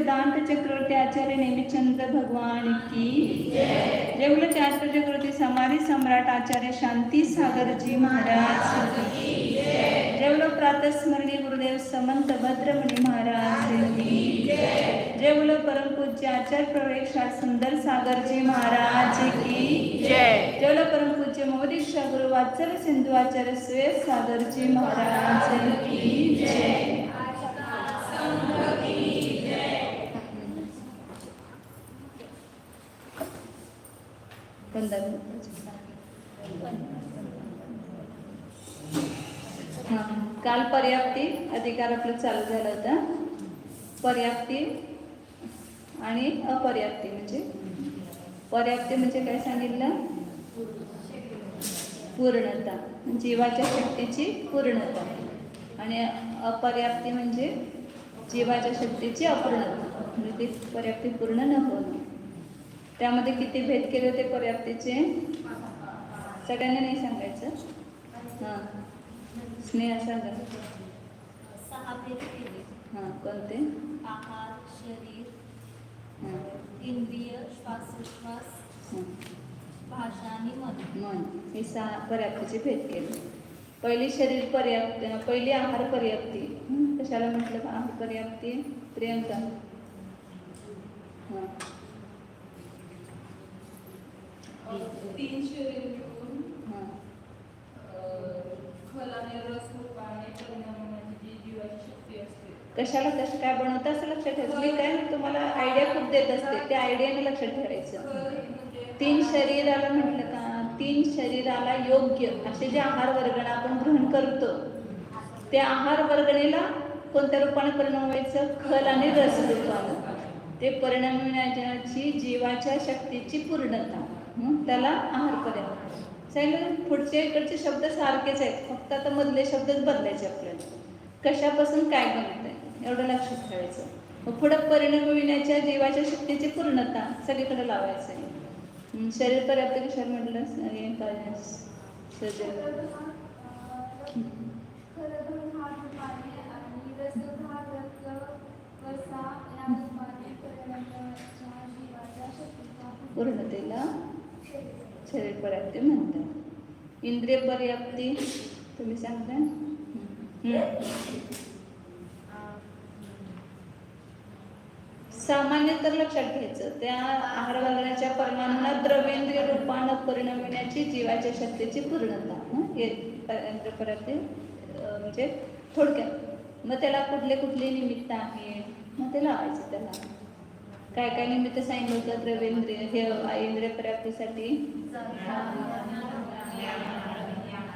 सिद्धांत चक्रवर्ती आचार्य नेमिचंद्र भगवान की जय बोलो शास्त्र चक्रवर्ती समाधि सम्राट आचार्य शांति सागर जी महाराज की जय बोलो प्रातः स्मरणीय गुरुदेव समंत भद्रमणि महाराज की जय बोलो परम पूज्य आचार्य प्रवेश सुंदर सागर जी महाराज की जय बोलो परम पूज्य मोदीक्षा गुरु वात्सल सिंधु आचार्य श्वेत सागर जी महाराज की जय। काल पर्याप्ती अधिकार आपलं चालू झालं होता। पर्याप्ती आणि अपर्याप्ती म्हणजे पर्याप्ती म्हणजे काय सांगितलं? पूर्णता, जीवाच्या शक्तीची पूर्णता, आणि अपर्याप्ती म्हणजे जीवाच्या शक्तीची अपूर्णता, म्हणजे ती पर्याप्ती पूर्ण न होणं। त्यामध्ये किती भेद केले होते पर्याप्तीचे? सगळ्यांना नाही सांगायचं। हां, स्नेहा सांगा। 6 भेद केले। हां, कोणते? आहार, शरीर, इंद्रिय, श्वासोच्छ्वास, भाषा आणि मन, हे 6 पर्याप्तीचे भेद केले। पहिली शरीर पर्याप्ती, पहिली आहार पर्याप्ती। कशाला म्हटलं आहार पर्याप्ती? प्रियंका? हां, 3 शरीर मिळून खलाने रस रूपाने परिणामाची जी जीवाची शक्ती असते। कशाला कसं काय बनवतं असं लक्षात ठेवायचं। मी काय तुम्हाला आयडिया खूप देत असते, त्या आयडियाने लक्षात ठेवायचं। 3 शरीराला म्हटलं का, 3 शरीराला योग्य असे जे आहार वर्गण आपण ग्रहण करतो, त्या आहार वर्गणीला कोणत्या रूपाने परिणाम व्हायचं? खल आणि रस रूपाने ते परिणाम होण्याची जीवाच्या शक्तीची पूर्णता, त्याला आहार पर्याप्ती सांगितलं। पुढचे इकडचे शब्द सारखेच आहेत, फक्त आता मधले शब्दच बदलायचे आपल्याला। कशापासून काय बनत एवढं लक्षात ठेवायचं। मग पुढं परिणाम होण्याच्या जीवाच्या शक्तीची पूर्णता सगळीकडे लावायचं आहे। शरीर पर्याप्ती कशाला म्हटलं? पूर्णतेला शरीर पर्याप्ती म्हणतात। इंद्रिय पर्याप्ती तुम्ही सांगता? सामान्य तर लक्षात घ्यायचं, त्या आहार वर्गाच्या परमाणूंना द्रव्येंद्रिय रूपानं परिणाम होण्याची जीवाच्या शक्तीची पूर्णता, इंद्रिय पर्याप्ती म्हणजे थोडक्यात। मग त्याला कुठले कुठले निमित्त आहेत, मग ते लावायचं। त्याला काय काय निमित्त सांगितलं होतं द्रव्येंद्रिय हे इंद्रिय पर्याप्तीसाठी?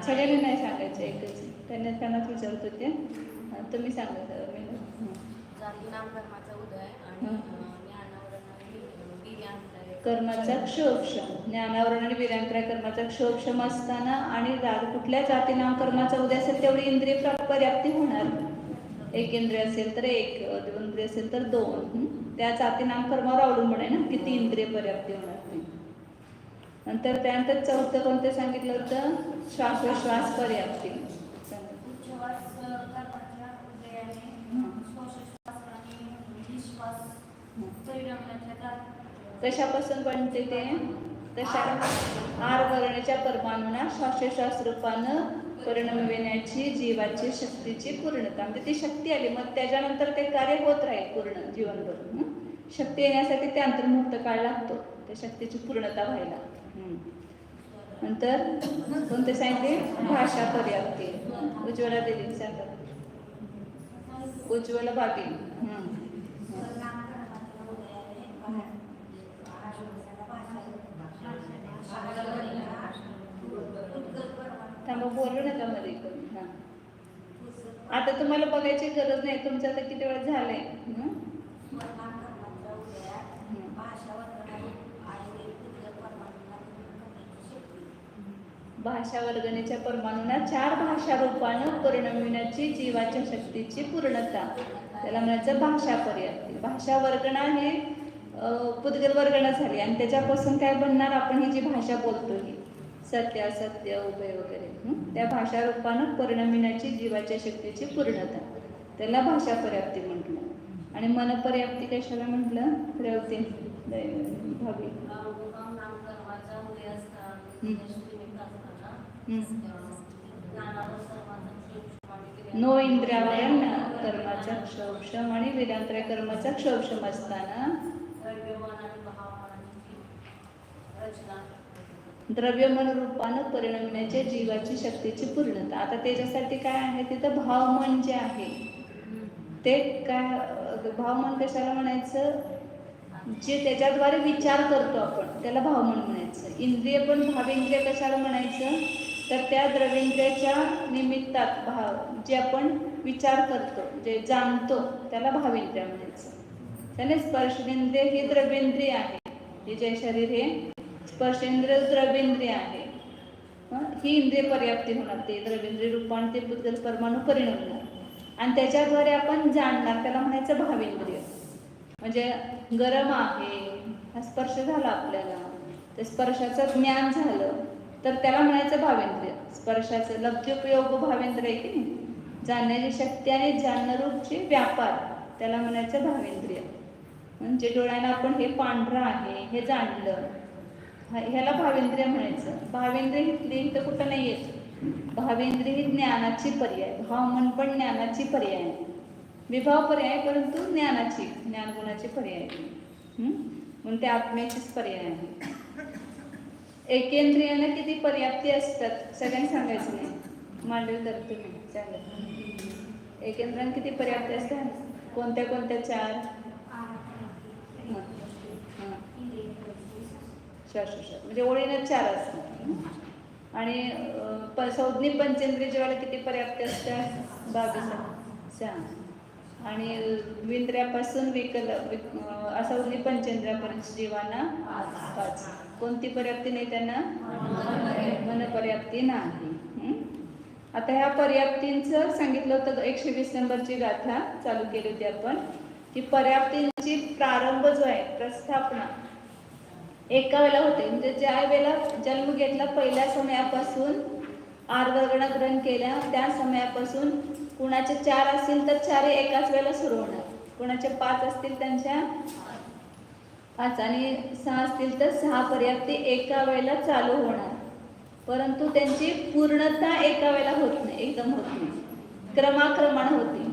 सगळ्यांनी नाही सांगायचं, एकच त्यांनाच विचारत होते। तुम्ही सांगा। कर्माचा क्षोभक्षम, ज्ञानावरण आणि वीर्यांक्रय कर्माचा क्षोभक्षम असताना, आणि कुठल्या जाती नाम कर्माचा उदय असेल तेवढी इंद्रिय पर्याप्ती होणार। 1 इंद्रिय असेल तर 1, 2 इंद्रिय असेल तर 2, त्या जाती नाम कर्मावर अवलंबून आहे ना किती इंद्रिय पर्याप्ती होणार ते। नंतर त्यानंतर चौथं कोणतं सांगितलं होतं? श्वासोच्छ्वास पर्याप्ती। कशापासून बनते ते? तशा आहार वर्णाच्या परमाणूंना श्वासोच्छ्वास रूपानं परिणाम होण्याची जीवाची शक्तीची पूर्णता, म्हणजे ती शक्ती आली, मग त्याच्यानंतर ते कार्य होत राहील पूर्ण जीवनभर। शक्ती येण्यासाठी ते अंतर्मुक्त काळ लागतो, त्या शक्तीची पूर्णता व्हायला। नंतर कोणते सांगितले? भाषा पर्याप्ती। उज्ज्वला देवी सांगा। उज्ज्वला बाबी। थांबा, बोलू नका मध्ये कोणी। आता तुम्हाला बघायची गरज नाही, तुमचं आता किती वेळ झालंय। भाषा वर्गणीच्या परमाणूंना 4 भाषा रूपानं परिणाम होण्याची जीवाच्या शक्तीची पूर्णता, त्याला म्हणायचं भाषा पर्याप्ती। भाषा वर्गणा ही पुद्गल वर्गणा झाली, आणि त्याच्यापासून काय बनणार? आपण ही जी भाषा बोलतो ही सत्य, असत्य, उभय वगैरे, त्या भाषा रूपानं परिणाम होण्याची जीवाच्या शक्तीची पूर्णता, त्याला भाषा पर्याप्ती म्हटलं। आणि मनपर्याप्ती कशाला म्हटलं? रवते भावी. नो इंद्रियावरण कर्माचा क्षौक्षम आणि वेदांतराय कर्माचा क्षौक्षम असताना द्रव्यमन रूपानं परिणमण्याच्या जीवाची शक्तीची पूर्णता. आता त्याच्यासाठी काय आहे तिथं? भावमन जे आहे ते काय? भावमन कशाला म्हणायचं? जे त्याच्याद्वारे विचार करतो आपण त्याला भावमन म्हणायचं. इंद्रिय पण भावेंद्रिय कशाला म्हणायचं? तर त्या द्रव्येंद्रियाच्या निमित्तात जे आपण विचार करतो, जे जाणतो त्याला भावेंद्रिय म्हणायचं. त्याने स्पर्शेंद्रिय ही द्रव्येंद्रिय आहे. हे जे शरीर हे स्पर्शेंद्रिय द्रव्येंद्रिय आहे. ही इंद्रिय पर्याप्ती होणार. ते द्रव्येंद्रिय रूपाने ते पुद्गल परमाणू परिणमणार आणि त्याच्याद्वारे आपण जाणणार त्याला म्हणायचं भावेंद्रिय. म्हणजे गरम आहे हा स्पर्श झाला आपल्याला, त्या स्पर्शाचं ज्ञान झालं तर त्याला म्हणायचं भावेंद्रिय. स्पर्शाचं लब्धोपयोग भावेंद्रिय आहे की नाही? जाणण्याची शक्ती आणि जाणणारूपचे व्यापार त्याला म्हणायचं भावेंद्रिय. म्हणजे डोळ्यानं आपण हे पांढरं आहे हे जाणलं, ह्याला भावेंद्रिय म्हणायचं. भावेंद्रिय इथं कुठं नाही येत. भावेंद्रिय ही ज्ञानाची पर्याय. भावमन पण ज्ञानाची पर्याय आहे. विभाव पर्याय परंतु ज्ञानाची, ज्ञानगुणाची पर्याय म्हणून ते आत्म्याचीच पर्याय आहे. एकेंद्रियाने किती पर्याप्ती असतात सगळ्यांनी सांगायचं नाही. मांडव करते मी सांगत. एकेंद्रियाने किती पर्याप्ती असतात? कोणत्या कोणत्या? 4. म्हणजे ओळीनं 4 असतात. आणि संज्ञी पंचेंद्रिय जीवाला किती पर्याप्ती असतात? 22. आणि विंद्रियापासून असंज्ञी पंचेंद्रियापर्यंत जीवांना 5. कोणती पर्याप्ती नाही त्यांना? मनपर्याप्ती नाही. आता ह्या पर्याप्तींचं सांगितलं होतं. 120 नंबरची गाथा चालू केली होती आपण की पर्याप्तींची प्रारंभ जो आहे प्रस्थापना एका वेळेला होते. म्हणजे ज्या वेळेला जन्म घेतला पहिल्या समयापासून आर्वर्गणा ग्रहण केल्या त्या समयापासून कुणाचे 4 असतील तर 4 एकाच वेळेला सुरू होणार. कुणाचे 5 असतील त्यांच्या 5 आणि 6 असतील तर 6 पर्याप्ती एका वेळेला चालू होणार. परंतु त्यांची पूर्णता एका वेळेला होत नाही, एकदम होत नाही, क्रमाक्रमानं होती.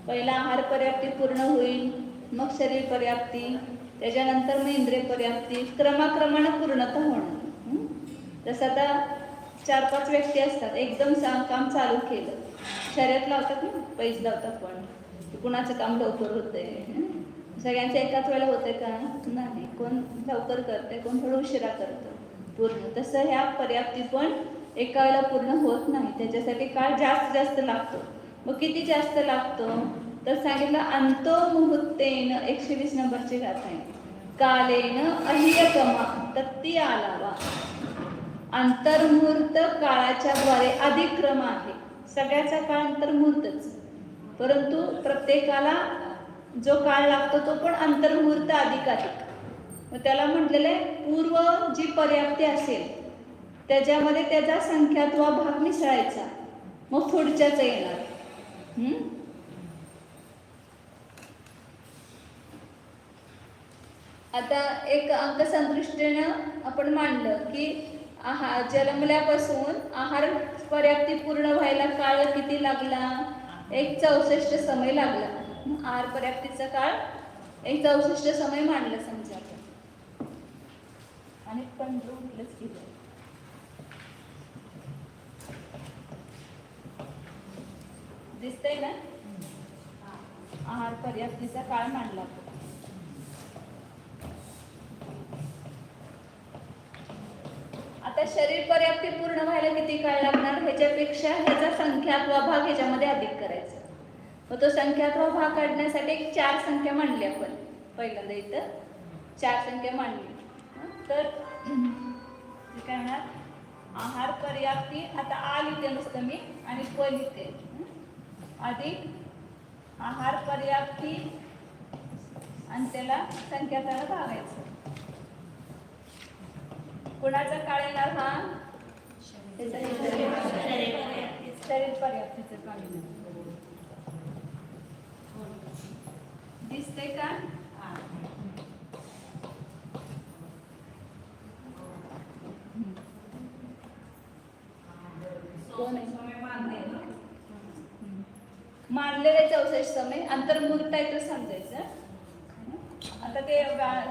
पहिला आहार पर्याप्ती पूर्ण होईल, मग शरीर पर्याप्ती, त्याच्यानंतर मग इंद्रिय पर्याप्ती, क्रमाक्रमानं पूर्णता होणार. जसं आता 4-5 व्यक्ती असतात, एकदम काम चालू केलं, शर्यत लावतात ना, पैसे लावतात पण कुणाचं काम लवकर होतंय, सगळ्यांचं एकाच वेळेला होतंय का? नाही. कोण लवकर करतंय, कोण थोडं उशिरा करतं पूर्ण. तसं ह्या पर्याप्ती पण एका वेळेला पूर्ण होत नाही. त्याच्यासाठी काळ जास्त लागतो. मग किती जास्त लागतो तर सांगितलं अंतो मुहूर्तेन 120 नंबरची गाथा आहे. कालेन अहियकमा तत्ती आलावा. अंतर्मुहूर्त काळाच्या द्वारे अधिक्रम आहे. सगळ्याचा काळ अंतर्मुहूर्तच, परंतु प्रत्येकाला जो काळ लागतो तो पण अंतर्मुहूर्त अधिक. मग त्याला म्हटलेलं आहे पूर्व जी पर्याप्ती असेल त्याच्यामध्ये त्याचा संख्यात्वा भाग मिसळायचा, मग पुढच्याच येणार. आता एक अंकसंदृष्टीनं आपण मांडलं की जन्मल्यापासून आहार पर्याप्ती पूर्ण व्हायला काळ किती लागला? 1/64 समय लागला. आहार पर्याप्तीचा काळ 1/64 समय मांडलं समजा आपण. आणि 15 उठलंच केलं. दिसतंय ना? आहार पर्याप्तीचा काळ मांडला. आता शरीर पर्याप्ती पूर्ण व्हायला किती काळ लागणार? ह्याच्यापेक्षा ह्याचा संख्यात्वा भाग ह्याच्यामध्ये अधिक करायचा. मग तो संख्यात्वा भाग काढण्यासाठी 4 संख्या मांडली आपण. पहिल्यांदा इथं 4 संख्या मांडली. तर काय म्हणणार? आहार पर्याप्ती, आता आ लिहिते नुसतं मी आणि प लिहिते, अधिक आहार पर्याप्ती आणि त्याला संख्यात्वाला भागायचं. कुणाचा काळ येणार? हा शरीर पर्याप्तीचं काळ येणार. दिसतंय का? कोण आहे? मानलेले 64 समय अंतर्मुहूर्त आहे तर समजायचं. आता ते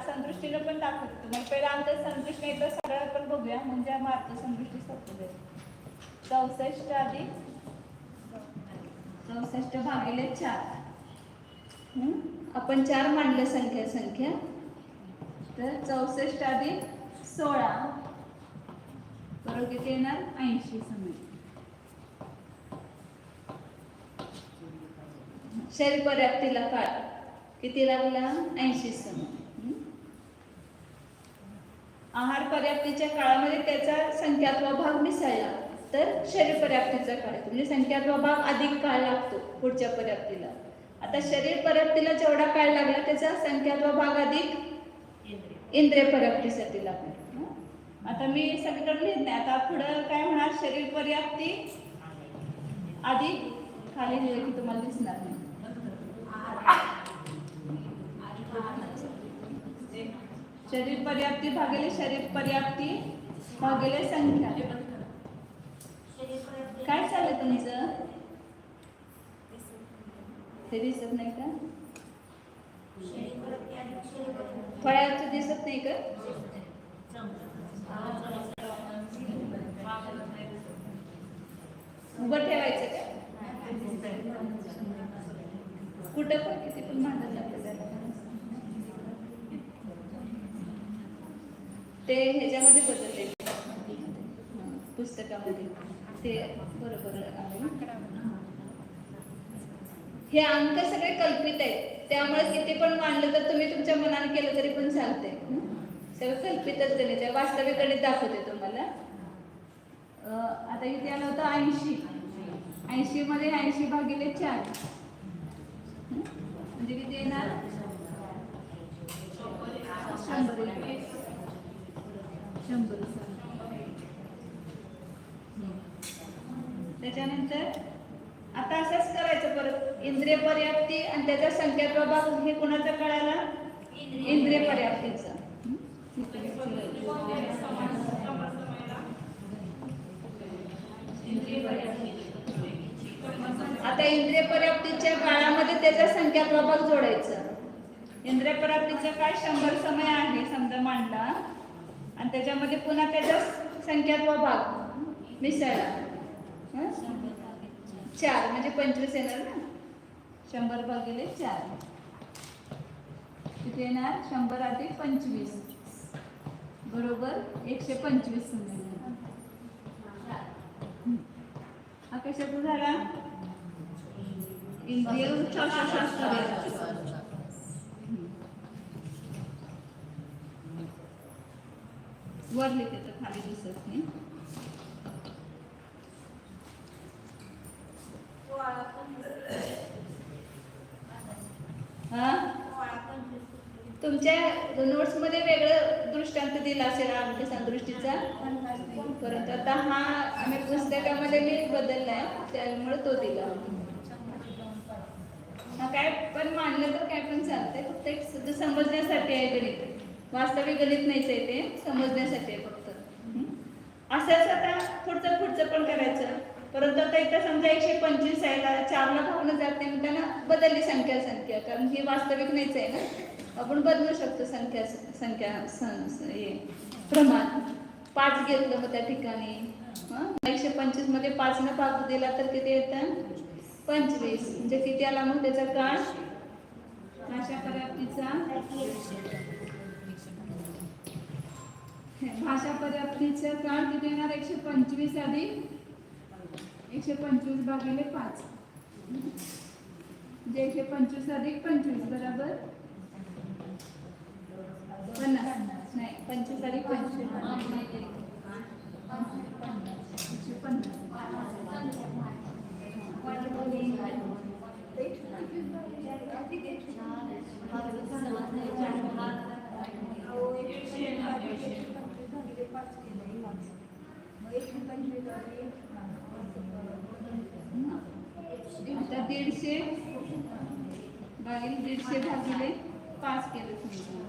संदृष्टीनं पण दाखवतो तुम्हाला. पहिला अंतर संदृष्टी एकदा सरळ पण बघूया म्हणजे मार्ग संदृष्टी सोपं जाईल. 64 अधिक 64 भागिले 4. आपण 4 मांडलं संख्या तर 64 अधिक 16 बरोबर किती येणार? 80 समय. शरीर पर्याप्तीला काळ किती लागला? 80 समय. आहार पर्याप्तीच्या काळामध्ये त्याचा संख्यात्वा भाग मिसळला तर शरीर पर्याप्तीचा काळ येतो. म्हणजे संख्यात्वा भाग अधिक काळ लागतो पुढच्या पर्याप्तीला. आता शरीर पर्याप्तीला जेवढा काळ लागला त्याचा संख्यात्वा भाग अधिक इंद्रिय पर्याप्तीसाठी लागतो. आता मी सगळीकडे लिहित नाही. आता पुढं काय होणार? शरीर पर्याप्ती अधिक खाली लिहिले की तुम्हाला दिसणार नाही. शरीर पर्याप्ती भागिले शरीर पर्याप्ती भागिले संख्या. काय चाललं तुमचं? ते दिसत नाही का? फळ्याचं दिसत नाही का? उभं ठेवायचं का? कुठं पण किती पण मांडत जातं त्याला. ते ह्याच्यामध्ये बदलले पुस्तकामध्ये ते बरोबर आहे. हे अंक सगळे कल्पित आहेत त्यामुळे किती पण मांडलं तर तुम्ही तुमच्या मनाने केलं तरी पण चालतंय. सगळं कल्पितच गणित आहे. वास्तविक गणित दाखवते तुम्हाला. आता इथे आलं होतं 80. 80 मध्ये 80 भागिले 4 म्हणजे किती येणार? 100. त्याच्यानंतर आता असंच करायचं परत. इंद्रिय पर्याप्ती आणि त्याचा संख्यात्वा भाग हे कोणाचा कळाला? इंद्रिय पर्याप्तीचा. आता इंद्रिय पर्याप्तीच्या काळामध्ये त्याचा संख्यात्वा भाग जोडायचा. इंद्रिय पर्याप्तीचा काळ 100 समय आहे समजा मांडला आणि त्याच्यामध्ये पुन्हा त्याचा संख्यात्वा भाग मिसळला 4 म्हणजे 25 येणार ना. 100 भागिले 4 किती येणार? 100 अधिक 25 बरोबर 125 समय. हा कशाचा झाला? इंद्रिय श्वासोच्छ्वास. वर लिहिते तर खाली दिसत नाही. तुमच्या नोट्स मध्ये वेगळं दृष्टांत दिला असेल अंक संदृष्टीचा, परंतु आता हा आम्ही पुस्तकामध्ये मी बदललाय त्यामुळे तो दिला. हा काय पण मानलं तर काय पण चालतंय. फक्त एक शुद्ध समजण्यासाठी आहे गणित. वास्तविक गणित नाहीच आहे ते, समजण्यासाठी आहे फक्त. असंच आता पुढचं पण करायचं. परंतु आता इथं समजा 125 आहे, 4ला भावनं जात नाही म्हणताना बदलली संख्या कारण ही वास्तविक नाहीच आहे ना. आपण बदलू शकतो संख्या प्रमाण. 5 घेतलं मग त्या ठिकाणी 125 मध्ये 5 न भाग दिला तर किती येतं? 25 म्हणजे किती आला मग त्याचा काळ? भाषा पर्याप्तीचा काळ किती येणार? 125 अधिक 125 भागिले 5 म्हणजे 125 अधिक 25 बरोबर 50. नाही 25 अधिक 25 आता 150 भागिले 150 भागिले 5 केलं समजा.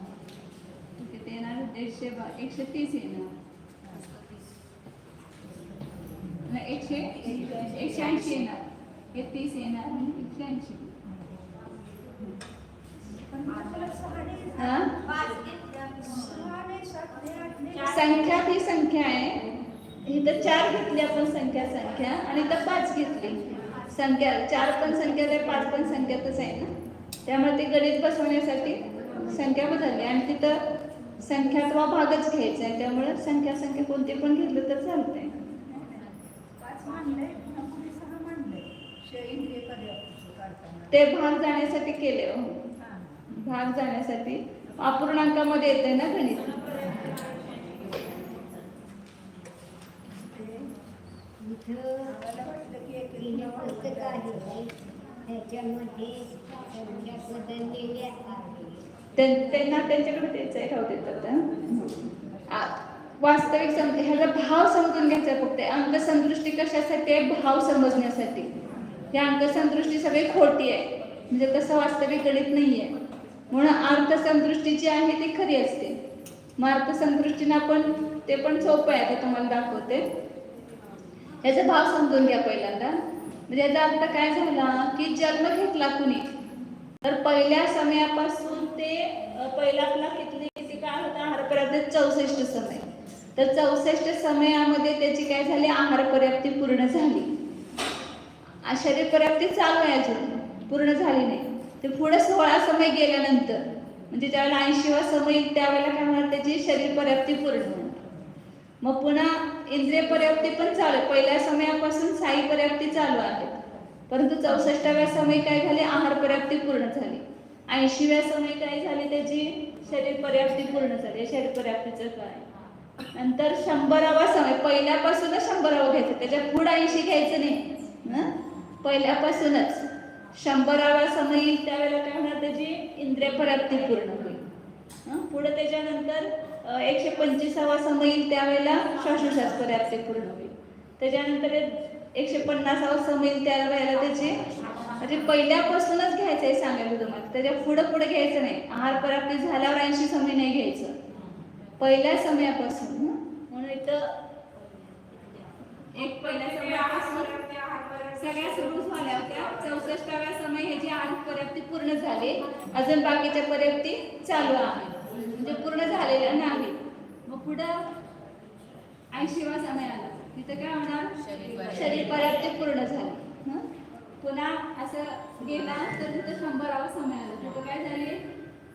किती येणार? 130 येणार. 180 येणार. हे 30 येणार आणि 180. संख्या ती संख्या आहे. इथं 4 घेतली आपण संख्या आणि इथं 5 घेतली संख्या. 4 पण संख्याच आहे, 5 पण संख्यातच आहे ना. त्यामुळे ते गणित बसवण्यासाठी संख्या बदलली आणि तिथं संख्यात्वा भागच घ्यायचा आहे. त्यामुळे संख्या कोणती पण घेतलं तर चालतंय. ते भाग जाण्यासाठी केले. भाग जाण्यासाठी अपूर्णांकामध्ये येते ना गणित. त्यांना त्यांच्याकडे द्यायचं आहे, राहू देतात. वास्तविक ह्याचा भाव समजून घ्यायचा फक्त. अंकसंदृष्टी कशासाठी आहे? भाव समजण्यासाठी. ही अंकसंदृष्टी सगळी खोटी आहे, म्हणजे तसं वास्तविक गणित नाही आहे. म्हणून अर्थसंदृष्टी जी आहे ती खरी असते. मग अर्थसंदृष्टीनं आपण ते पण सोपं आहे, ते तुम्हाला दाखवते. याचा भाव समजून घ्या पहिल्यांदा. म्हणजे याचा अर्थ काय झाला की जन्म घेतला कुणी तर पहिल्या समयापासून ते पहिला आपला किती काळ होता? आहारपर्यंत 64 समय. तर 64 समयामध्ये त्याची काय झाली? आहार पर्याप्ती पूर्ण झाली. शरीर पर्याप्ती चालू आहे, अजून पूर्ण झाली नाही. ते पुढे 16 समय गेल्यानंतर म्हणजे ज्यावेळेला 80वा समय येईल त्यावेळेला काय होणार? त्याची शरीर पर्याप्ती पूर्ण होणार. मग पुन्हा इंद्रिय पर्याप्ती पण चालू आहे. पहिल्या समयापासून साई पर्याप्ती चालू आहे, परंतु 64व्या समय काय झाले? आहार पर्याप्ती पूर्ण झाली. 80व्या समय काय झाली? त्याची शरीर पर्याप्ती पूर्ण झाली. शरीर पर्याप्तीचं काय. नंतर 100वा समय, पहिल्यापासूनच 100वा घ्यायचं, त्याच्या पुढे 80 घ्यायचं नाही. पहिल्यापासूनच 100वा समय येईल त्यावेळेला काय होणार? त्याची इंद्रिय पर्याप्ती पूर्ण होईल. पुढे त्याच्यानंतर 125वा समय येईल त्यावेळेला श्वासोच्छ्वास पर्याप्ती पूर्ण होईल. त्याच्यानंतर 150वा समय येईल त्यावेळेला त्याची म्हणजे पहिल्यापासूनच घ्यायचं आहे सांगायचं तुम्हाला. त्याच्या पुढे घ्यायचं नाही. आहार पर्याप्ती झाल्यावर 80 समय नाही घ्यायचं, पहिल्या समयापासून. म्हणून इथं एक पहिल्या समयापासून सगळ्या सुरू झाल्या होत्या. 64व्या समय ह्याची आहार पर्याप्ती पूर्ण झाली, अजून बाकीच्या पर्याप्ती चालू आहे, म्हणजे पूर्ण झालेल्या नाही. मग पुढं 80वा समय आला, तिथं काय होणार? शरीर पर्याप्ती पूर्ण झाली. पुन्हा असं गेला तर तिथं 100वा समय आला, तिथं काय झाले?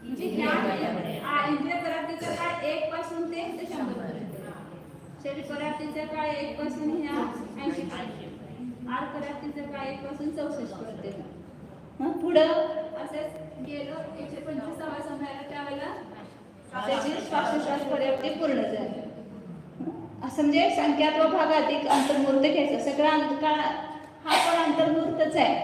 म्हणजे इंद्रिय पर्याप्तीचा काळ 1 पासून ते 100 पर्यंत. शरीर पर्याप्तीचा काळ 1 पासून ह्या 80 पर्यंत. आहार पर्याप्तीचा काळ 1 पासून 64 पर्यंत. पुढं असंच गेलो 125वा समय आला त्यावेळेला त्याची श्वासोच्छ्वास पर्याप्ती पूर्ण झाली. असं म्हणजे संख्यात्व भाग अधिक अंतर्मूर्त घ्यायचं. सगळा अंतकाळ हा पण अंतर्मूर्तच आहे.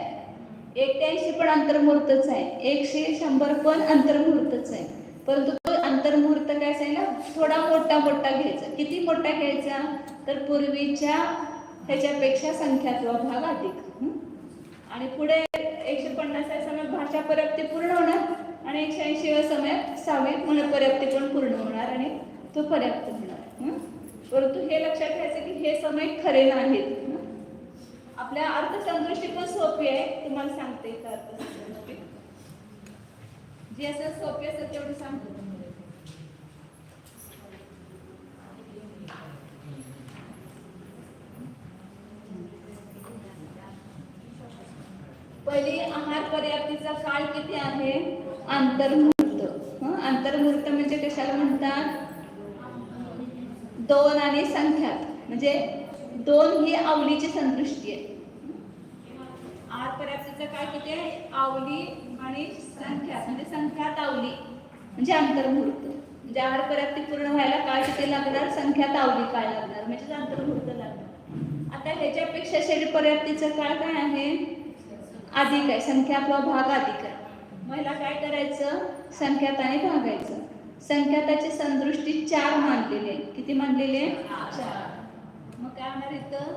1 ते 80 पण अंतर्मूर्तच आहे. 100 पण अंतर्मूर्तच आहे. परंतु तो अंतर्मुहूर्त काय सांगितलं? थोडा मोठा घ्यायचा. किती मोठा घ्यायचा? तर पूर्वीच्या ह्याच्यापेक्षा संख्यात्व भाग अधिक. आणि पुढे 150व्या समयात भाषा पर्याप्ती पूर्ण होणार आणि 180व्या समयात 6वी मनपर्याप्ती पण पूर्ण होणार आणि तो पर्याप्त होणार. परंतु हे लक्षात घ्यायचं की हे समय खरे नाहीत. आपल्या अर्थसंदृष्टी पण सोपी आहे, तुम्हाला सांगते का अर्थसंदृष्टी जी असं सोपी असेल तेवढी सांगतो. पहिली आहार पर्याप्तीचा काळ किती आहे? अंतर्मुहूर्त. अंतर्मुहूर्त म्हणजे कशाला म्हणतात? 2 आणि संख्यात, म्हणजे 2 ही आवलीची संदृष्टी आहे. आहार पर्याप्तीचा काळ किती आहे? आवली आणि संख्यात, म्हणजे संख्यात आवली म्हणजे अंतर्मुहूर्त. म्हणजे आहार पर्याप्ती पूर्ण व्हायला काळ किती लागणार? संख्यात आवली काळ लागणार, म्हणजे अंतर्मुहूर्त लागणार. आता ह्याच्यापेक्षा शरीर पर्याप्तीचा काळ काय आहे? अधिक आहे. संख्यात्व भाग अधिक आहे. महिला काय करायचं? संख्याताने भागायचं. संख्याताची संदृष्टी 4 मानलेली आहे. किती मानलेली आहे? 4. मग काय होणार इथं?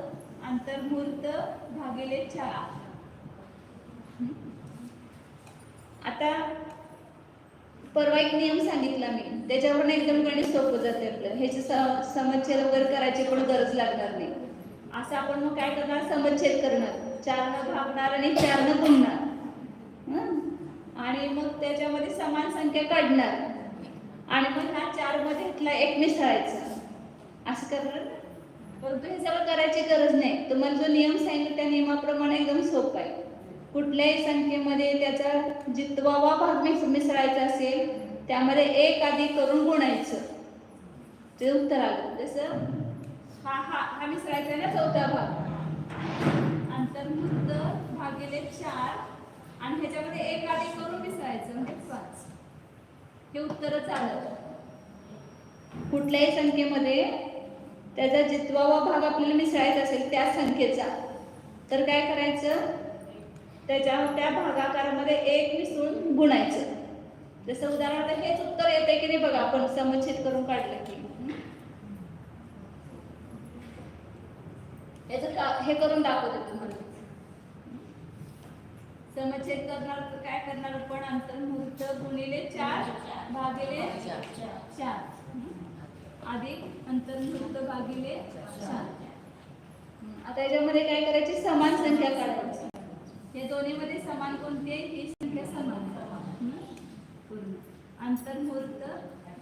अंतर्मुहूर्त भागिले 4. आता परवा एक नियम सांगितला मी, त्याच्यावरून एकदम गणित सोपं जाते आपलं. ह्याचे समच्छेद वगैरे करायची पण गरज लागणार नाही. असं आपण मग काय करणार, समच्छेद करणार, 4 भागणार आणि 4 गुणणार. आणि मग त्याच्यामध्ये समान संख्या काढणार आणि मग ह्या 4 मध्ये इथला 1 मिसळायचा, असं करणार. परंतु हे सगळं करायची गरज नाही. तुम्हाला जो नियम सांगितला त्या नियमाप्रमाणे एकदम सोपं आहे. कुठल्याही संख्येमध्ये त्याचा जितवावा भाग मिसळायचा असेल त्यामध्ये 1 अधिक करून गुणायचं, ते उत्तर आलं. जसं हा मिसळायचा ना 4था भाग, अंतर्मुक्त भागिले 4 आणि ह्याच्यामध्ये 1 अधिक करून मिसळायचं म्हणजे 5. हे उत्तरच आलं. कुठल्याही संख्येमध्ये त्याचा जितवावा भाग आपल्याला मिसळायचा असेल त्या संख्येचा, तर काय करायचं, त्या भागाकारामध्ये 1 मिसळून गुणायचं. जसं उदाहरणार्थ हेच उत्तर येते की नाही बघा, आपण समच्छेद करून काढलं की हे करून दाखवते तुम्हाला. समच्छेद करणार काय करणार आपण, अंतर्मुहूर्त गुणिले 4 भागिले 4 अधिक अंतर्मुहूर्त भागिले 4. आता याच्यामध्ये काय करायची, समान संख्या काढायची. हे दोन्ही मध्ये समान कोणती आहे, ही संख्या समान. अंतर्मुहूर्त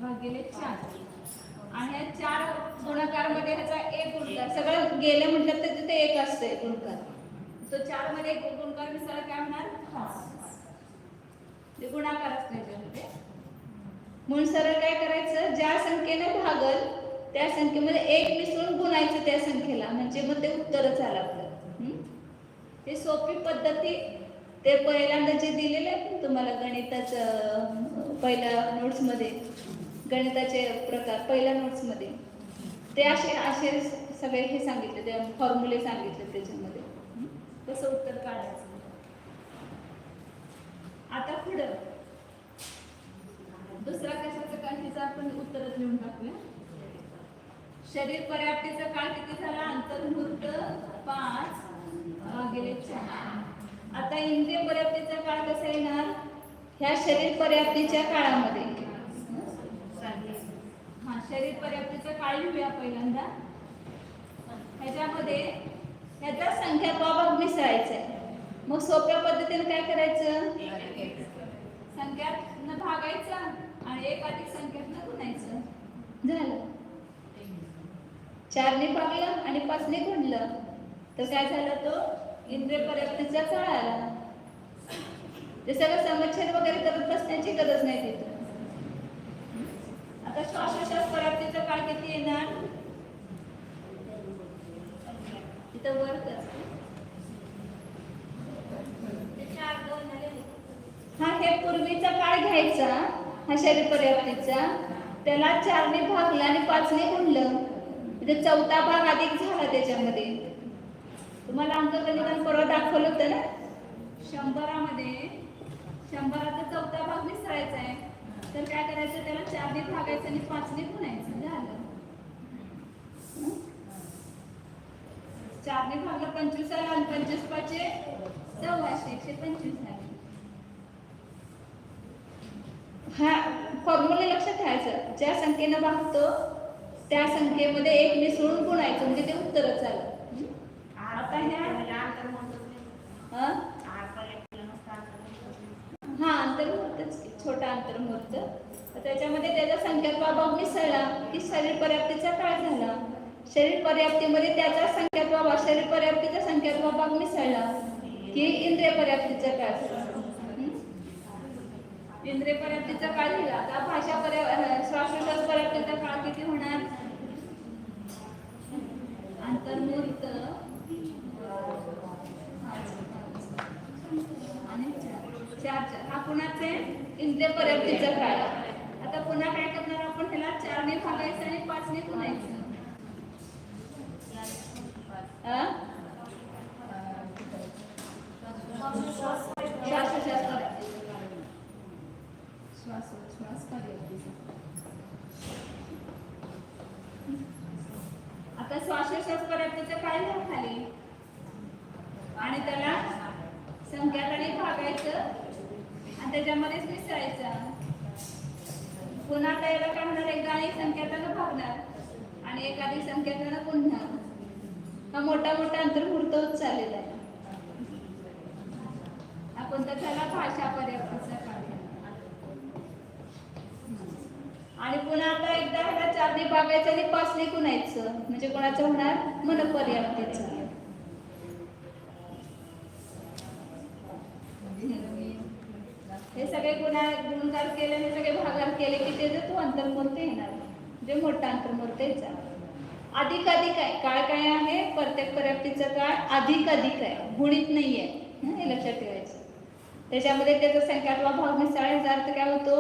भागिले 4 आणि या 4 गुणाकार मध्ये ह्याचा 1 गुणकार, सगळं गेलं म्हटलं तर तिथे 1 असतंय गुणकार. तो 4 मध्ये 1 गुणकार मिसळला काय होणार, 5. ते गुणाकार असतो याच्यामध्ये. म्हणून सरळ काय करायचं, ज्या संख्येने भागल त्या संख्येमध्ये 1 मिसळून गुणायचं त्या संख्येला, म्हणजे मग ते उत्तरच आलं आपलं. हे सोपी पद्धती. ते पहिल्यांदा जे दिलेले आहे तुम्हाला गणिताचं पहिल्या नोट्समध्ये, गणिताचे प्रकार पहिल्या नोट्समध्ये, ते असे सगळे हे सांगितले, ते फॉर्म्युले सांगितले त्याच्यामध्ये कसं उत्तर काढायचं. आता पुढं दुसरा कशाचं काळजीचं आपण उत्तरच लिहून टाकूया. शरीर पर्याप्तीचा काळ किती झाला, अंतर्मुहूर्त 5 भागिले 4. आता इंद्रिय पर्याप्तीचा काळ कसा येणार, ह्या शरीर पर्याप्तीच्या काळामध्ये. शरीर पर्याप्तीचा काळ लिहूया पहिल्यांदा. ह्याच्यामध्ये ह्याचा संख्यात्मक भाग मिसळायचा आहे. मग सोप्या पद्धतीने काय करायचं, संख्यातनं भागायचं आणि 1 अधिक संख्यातनं गुणायचं, झालं. 4 ने भागलं आणि 5 ने गुणलं तर काय झालं, तो इंद्रिय पर्याप्तीचा काळ आला. ते सगळं समच्छेद वगैरे करत बसण्याची गरज नाही तिथं. आता श्वासोच्छ्वास पर्याप्तीचा काळ किती येणार, तिथं वरच. हा हे पूर्वीचा काळ घ्यायचा, हा शरीर पर्याप्तीचा, त्याला 4 ने भागला आणि 5 ने गुणलं, म्हणजे 4था भाग अधिक झाला त्याच्यामध्ये. तुम्हाला अंकगणिताने परवा दाखवलं होतं ना, 100 मध्ये 100चा 4था भाग मिसळायचा आहे, तर काय करायचं, त्याला 4 ने भागायचं आणि 5 ने गुणायचं, झालं. 4 ने भागलं 25 आलं आणि 25 पाचे 1400, 125 झाले. हा फॉर्म्युला लक्षात ठेवायचं, ज्या संख्येनं भागतो त्या संख्येमध्ये 1 मिसळून गुणायचं, म्हणजे ते उत्तरच आलं. आता हा अंतर्मुहूर्तच, छोटा अंतर्मुहूर्त. त्याच्यामध्ये त्याचा संख्यात्मक भाग मिसळला की शरीर पर्याप्तीचा काळ झाला. शरीर पर्याप्तीमध्ये त्याचा संख्यात्मक भाग, शरीर पर्याप्तीचा संख्यात्मक भाग मिसळला की इंद्रिय पर्याप्तीचा काळ झाला. इंद्रिय पर्याप्तीचा काळ झाला. आता भाषा श्वासोच्छ्वास पर्याप्तीचा काळ किती होणार, अंतर्मुहूर्त आणि 4 हा कुणाचे, इंद्रिय पर्याप्तीचा काळ. आता पुन्हा काय करणार आपण, त्याला 4 ने भागायचं आणि 5 ने गुणायचं. आता श्वासोच्छ्वास पर्याप्तीचं काय झालं खाली आणि त्याला संख्याकडे भागायचं आणि त्याच्यामध्येच मिसळायचा. पुन्हा त्याला काय होणार, एकदा अनेक संख्यातानं भागणार आणि एकाधिक संख्यातानं पुन्हा. हा मोठा मोठा अंतर्मुहूर्त होत चाललेला आहे. आपण तर त्याला भाषा पर्याप्तीचा काळ. आणि पुन्हा आता एकदा ह्याला 4ने भागायचं आणि 5ने गुणायचं, म्हणजे कोणाचं होणार, मन पर्याप्तीचं. हे सगळे गुणाकार केले, हे सगळे भागाकार केले की त्याचा तो अंतर्मुहूर्त येणार, म्हणजे मोठा अंतर्मुहूर्त यायचा. अधिक अधिक आहे, काळ काय आहे, प्रत्येक पर्याप्तीचा काळ अधिक अधिक आहे, गुणित नाहीये. हे लक्षात ठेवायचं. त्याच्यामध्ये त्याचा संख्यात्मक भाग मिसळायचा अर्थ काय होतो,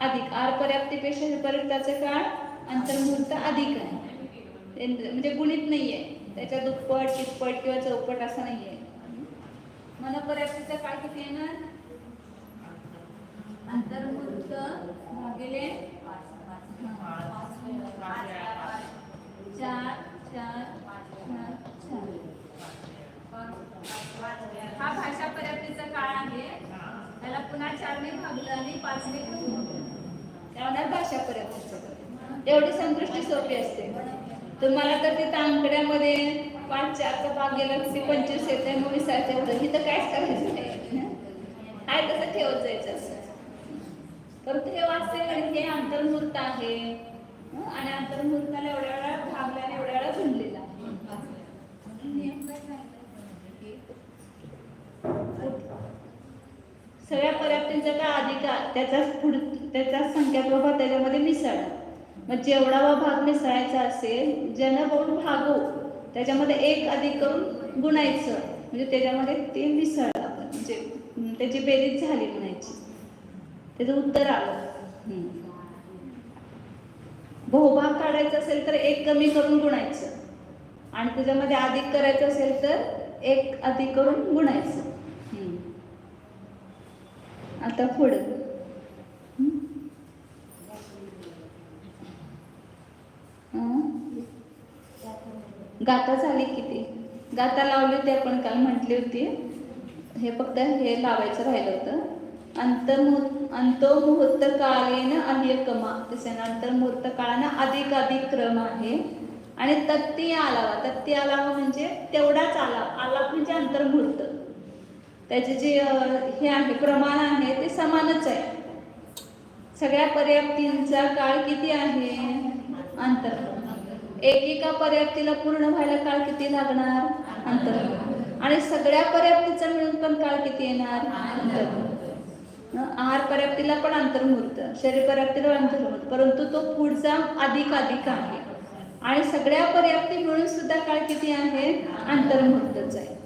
अधिक. आर पर्याप्तीपेक्षा पर्यंतचा काळ अंतर्मुहूर्त अधिक आहे, म्हणजे गुणित नाहीये, त्याच्या दुप्पट तिप्पट किंवा चौपट असं नाहीये. मन पर्याप्तीचा काळ किती येणार, अंतर्मुहूर्त भागिले 4 4 हा भाषा पर्याप्तीचा काळ आहे. त्याला पुन्हा 4ने भागलं आणि 5ने गुणलं, त्यावर भाषा पर्याप्तीचा काळ. एवढी संदृष्टी सोपी असते. तुम्हाला तर तिथं आंकड्यामध्ये 5 4चा भाग गेला की 25 येते, मग विसरायचं एवढं, इथं काहीच करायचं नाही, आहे तसं ठेवत जायचं असं. परंतु हे वाचते हे अंतर्मुहूर्त आहे आणि अंतर्मुहूर्ताला एवढ्या वेळा भागला आणि एवढ्या वेळा गुणलेला. सगळ्या पर्याप्तींचा का अधिकार त्याचा संख्यात्मक भाग त्याच्यामध्ये मिसळला. मग जेवढा भाग मिसळायचा असेल, ज्यानं बघून भागू त्याच्यामध्ये 1 अधिक करून गुणायचं, म्हणजे त्याच्यामध्ये ते मिसळलं आपण, म्हणजे त्याची बेरीज झाली म्हणायची, त्याचं उत्तर आलं. बहुभाग काढायचा असेल तर 1 कमी करून गुणायचं आणि त्याच्यामध्ये अधिक करायचं असेल तर 1 अधिक करून गुणायचं. आता पुढं गाथा झाली किती, गाथा लावली होती आपण काल म्हटली होती. हे फक्त हे लावायचं राहिलं होतं. अंतर्मुहूर्त काळेन अह्यकमा, त्याच्यानंतर मुहूर्त काळानं अधिक अधिक क्रम आहे. आणि तत्तीय आलावा, तत्तीय आलावा म्हणजे तेवढाच आलाप म्हणजे अंतर्मुहूर्त. त्याचे जे हे आहे प्रमाण आहे ते समानच आहे. सगळ्या पर्याप्तींचा काळ किती आहे, अंतर्मुहूर्त. एकेका पर्याप्तीला पूर्ण व्हायला काळ किती लागणार, अंतर्मुहूर्त. आणि सगळ्या पर्याप्तीचा मिळून पण काळ किती येणार, अंतर्मुहूर्त. आहार पर्याप्तीला पण अंतर्मुहूर्त, शरीर पर्याप्तीला अंतर्मुहूर्त, परंतु तो पुढचा अधिक अधिक आहे. आणि सगळ्या पर्याप्ती मिळून सुद्धा काळ किती आहे, अंतर्मुहूर्तच आहे.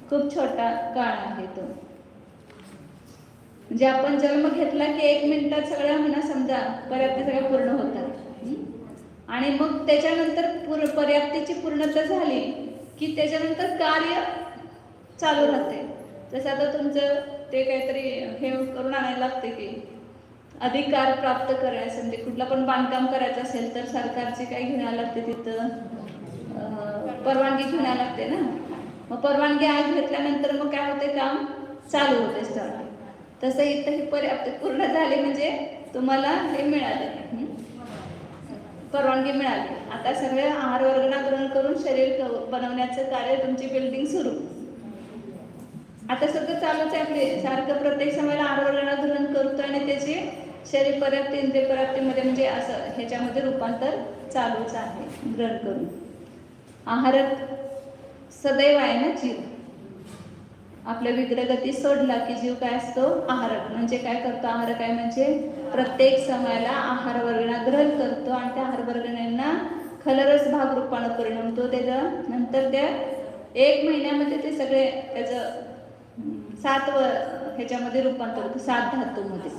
खूप छोटा काळ आहे तो. म्हणजे आपण जन्म घेतला की 1 मिनिटात सगळ्या म्हणा समजा पर्याप्ती सगळ्या पूर्ण होतात. आणि मग त्याच्यानंतर पर्याप्तीची पूर्णता झाली की त्याच्यानंतर कार्य चालू राहते. जसं आता तुमचं ते काहीतरी हे करून आणायला लागते की अधिकार प्राप्त करायचं, म्हणजे कुठलं पण बांधकाम करायचं असेल तर सरकारची काय घेऊन लागते, तिथं परवानगी घेऊन लागते ना. मग परवानगी आज घेतल्यानंतर मग काय होते, काम चालू होते स्टार्ट. तसं इथं ही पर्याप्त पूर्ण झाली म्हणजे तुम्हाला हे मिळाले, परवानगी मिळाली. आता सगळे आहार वर्गना ग्रहण करून शरीर बनवण्याचं कार्य, तुमची बिल्डिंग सुरू. आता सगळं चालूच आहे आपले, सारखं प्रत्येक समयाला आहार वर्गना ग्रहण करतोय आणि त्याचे शरीर पर्याप्ती इंद्रिय पर्याप्तीमध्ये म्हणजे असं ह्याच्यामध्ये रूपांतर चालूच आहे ग्रहण करून. आहार सदैव आहे ना जीव. आपल्या विग्रहगती सोडला की जीव काय असतो, आहारक. म्हणजे काय करतो, आहार काय म्हणजे प्रत्येक समयाला आहार वर्गना ग्रहण करतो आणि त्या आहार वर्गण्यांना खलरस भाग रूपानं परिणमतो. त्याच्यानंतर त्या 1 महिन्यामध्ये ते सगळे त्याचं 7 ह्याच्यामध्ये रूपांतर होतं, 7 धातूमध्ये.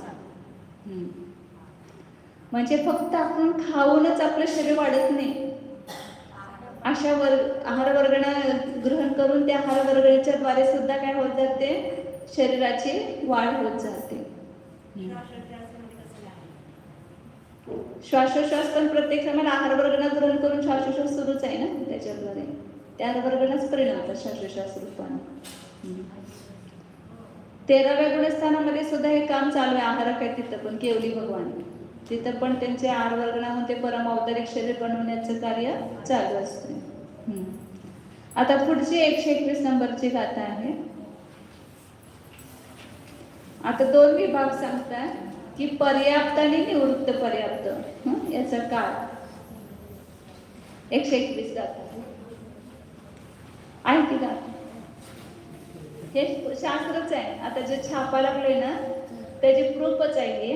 म्हणजे फक्त आपण खाऊनच आपलं शरीर वाढत नाही. अशा आहार वर्गणा ग्रहण करून त्या आहार वर्गणीच्या द्वारे सुद्धा काय होत जाते, शरीराची वाढ होत जाते. श्वासोश्वास पण प्रत्येक समयाला आहार वर्गणा ग्रहण करून श्वासोश्वास सुरूच आहे ना, त्याच्याद्वारे त्या वर्गणाच परिणाम होतात श्वासोश्वास रूपाने. 13व्या गुणस्थानामध्ये सुद्धा हे काम चालू आहे. आहारक आहे तिथं पण केवली भगवान, तिथं पण त्यांचे आर वर्गणाहून ते परम औदारिक शरीर बनवण्याचं कार्य चालू असतं. आता पुढची 121 नंबरची गाथा आहे. आता 2 विभाग सांगतात की पर्याप्त आणि निवृत्त पर्याप्त याचा काळ. 121 गाथा आहे ती गाथा. हे शास्त्रच आहे. आता जे छापा लागले ना त्याची प्रूफच आहे हे.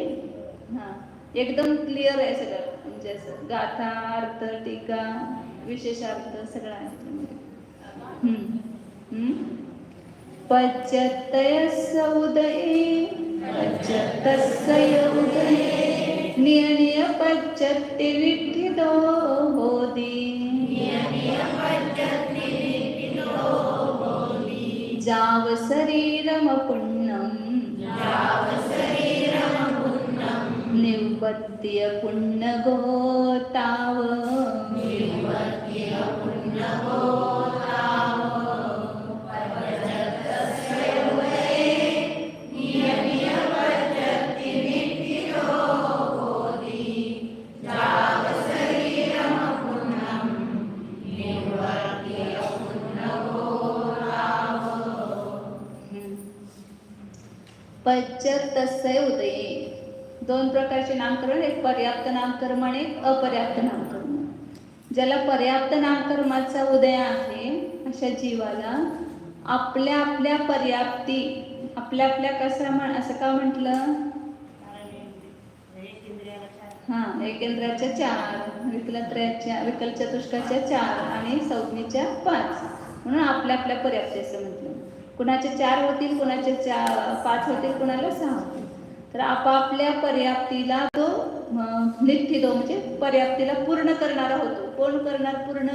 एकदम क्लिअर आहे सगळं, म्हणजे असं गाथा, अर्थ, टीका, विशेषार्थ सगळं आहे. पच्यतयस्य उदये पच्यतस्य उदये नियनिय पच्यते विठ्ठितो होदी जाव शरीरम पुण्यम निवत्य पुण्य गोताव पच्यतस्य उदये 2 प्रकारचे नामकरण, एक पर्याप्त नामकर्म आणि एक अपर्याप्त नामकर्म. ज्याला पर्याप्त नामकर्माचा उदय आहे अशा जीवाला आपल्या आपल्या पर्याप्ती, आपल्या आपल्या असं का म्हटलं? एकेंद्राच्या 4, विकल चतुष्काच्या 4 आणि संज्ञेच्या 5, म्हणून आपल्या आपल्या पर्याप्ती असं म्हटलं. कुणाचे 4 होतील, कुणाचे 5 होतील, कुणाला 6 होतील. तर आपापल्या पर्याप्तीला तो निठ्ठितो म्हणजे पर्याप्तीला पूर्ण करणारा होतो. कोण करणार पूर्ण?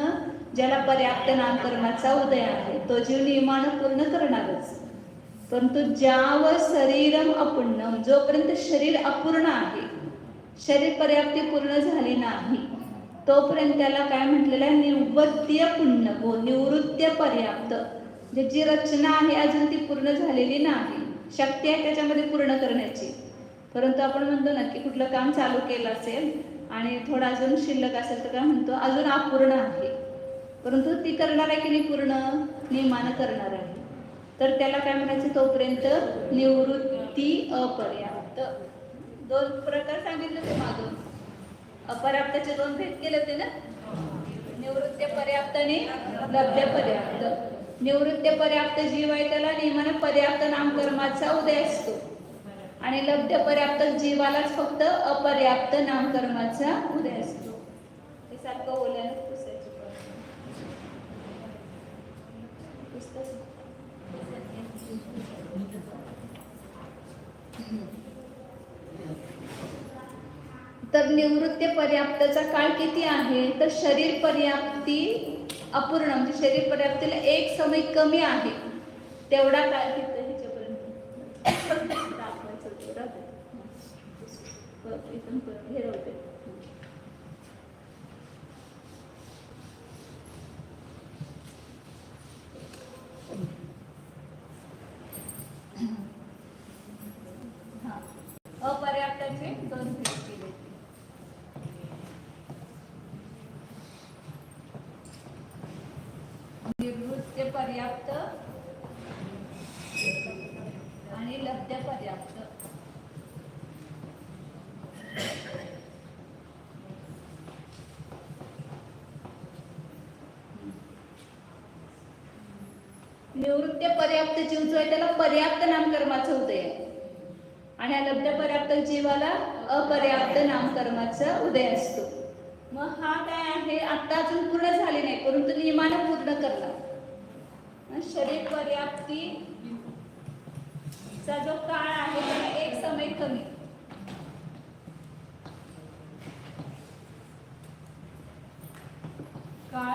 ज्याला पर्याप्त नामकर्माचा उदय आहे तो जीव नियमानं पूर्ण करणारच. परंतु ज्याव शरीरम अपूर्णम, जोपर्यंत शरीर अपूर्ण आहे, शरीर पर्याप्ती पूर्ण झाली नाही, तोपर्यंत त्याला काय म्हटलेलं आहे? निवृत्य पुण्य गो, निवृत्य पर्याप्त. म्हणजे जी रचना आहे अजून ती पूर्ण झालेली नाही. शक्ती आहे त्याच्यामध्ये पूर्ण करण्याची, परंतु आपण म्हणतो ना की कुठलं काम चालू केलं असेल आणि थोडं अजून शिल्लक असेल तर काय म्हणतो? अजून अपूर्ण आहे. परंतु ती करणार आहे की नाही? पूर्ण नियमानं करणार आहे. तर त्याला काय म्हणायचं? तोपर्यंत निवृत्ती अपर्याप्त. 2 प्रकार सांगितले ते मागून. अपर्याप्ताचे 2 भेद केले होते ना, निवृत्य पर्याप्त आणि लब्ध पर्याप्त. निवृत्य पर्याप्त जीव आहे त्याला नियमानं पर्याप्त नामकर्माचा उदय असतो, आणि लब्ध पर्याप्त जीवालाच फक्त अपर्याप्त नामकर्माचा उदय असतो. हे सारखं ओल्यानं पुसायचं. तर निवृत्त पर्याप्तचा काळ किती आहे? तर शरीर पर्याप्ती अपूर्ण, म्हणजे शरीर पर्याप्तीला 1 समय कमी आहे तेवढा काळ तिथं ह्याच्यापर्यंत हे होते. अपर्याप्ताचे 2 भेद केले. निवृत्त पर्याप्त आणि लब्ध पर्याप्त. निवृत्त पर्याप्त जीव जो आहे त्याला पर्याप्त नामकर्माचं उदय आहे, आणि लब्ध पर्याप्त जीवाला अपर्याप्त नामकर्माचा उदय असतो. मग हा काय आहे? आता अजून पूर्ण झाले नाही, परंतु नियमानं पूर्ण करला. शरीर पर्याप्तीचा जो काळ आहे त्याला 1 समय कमी, काळ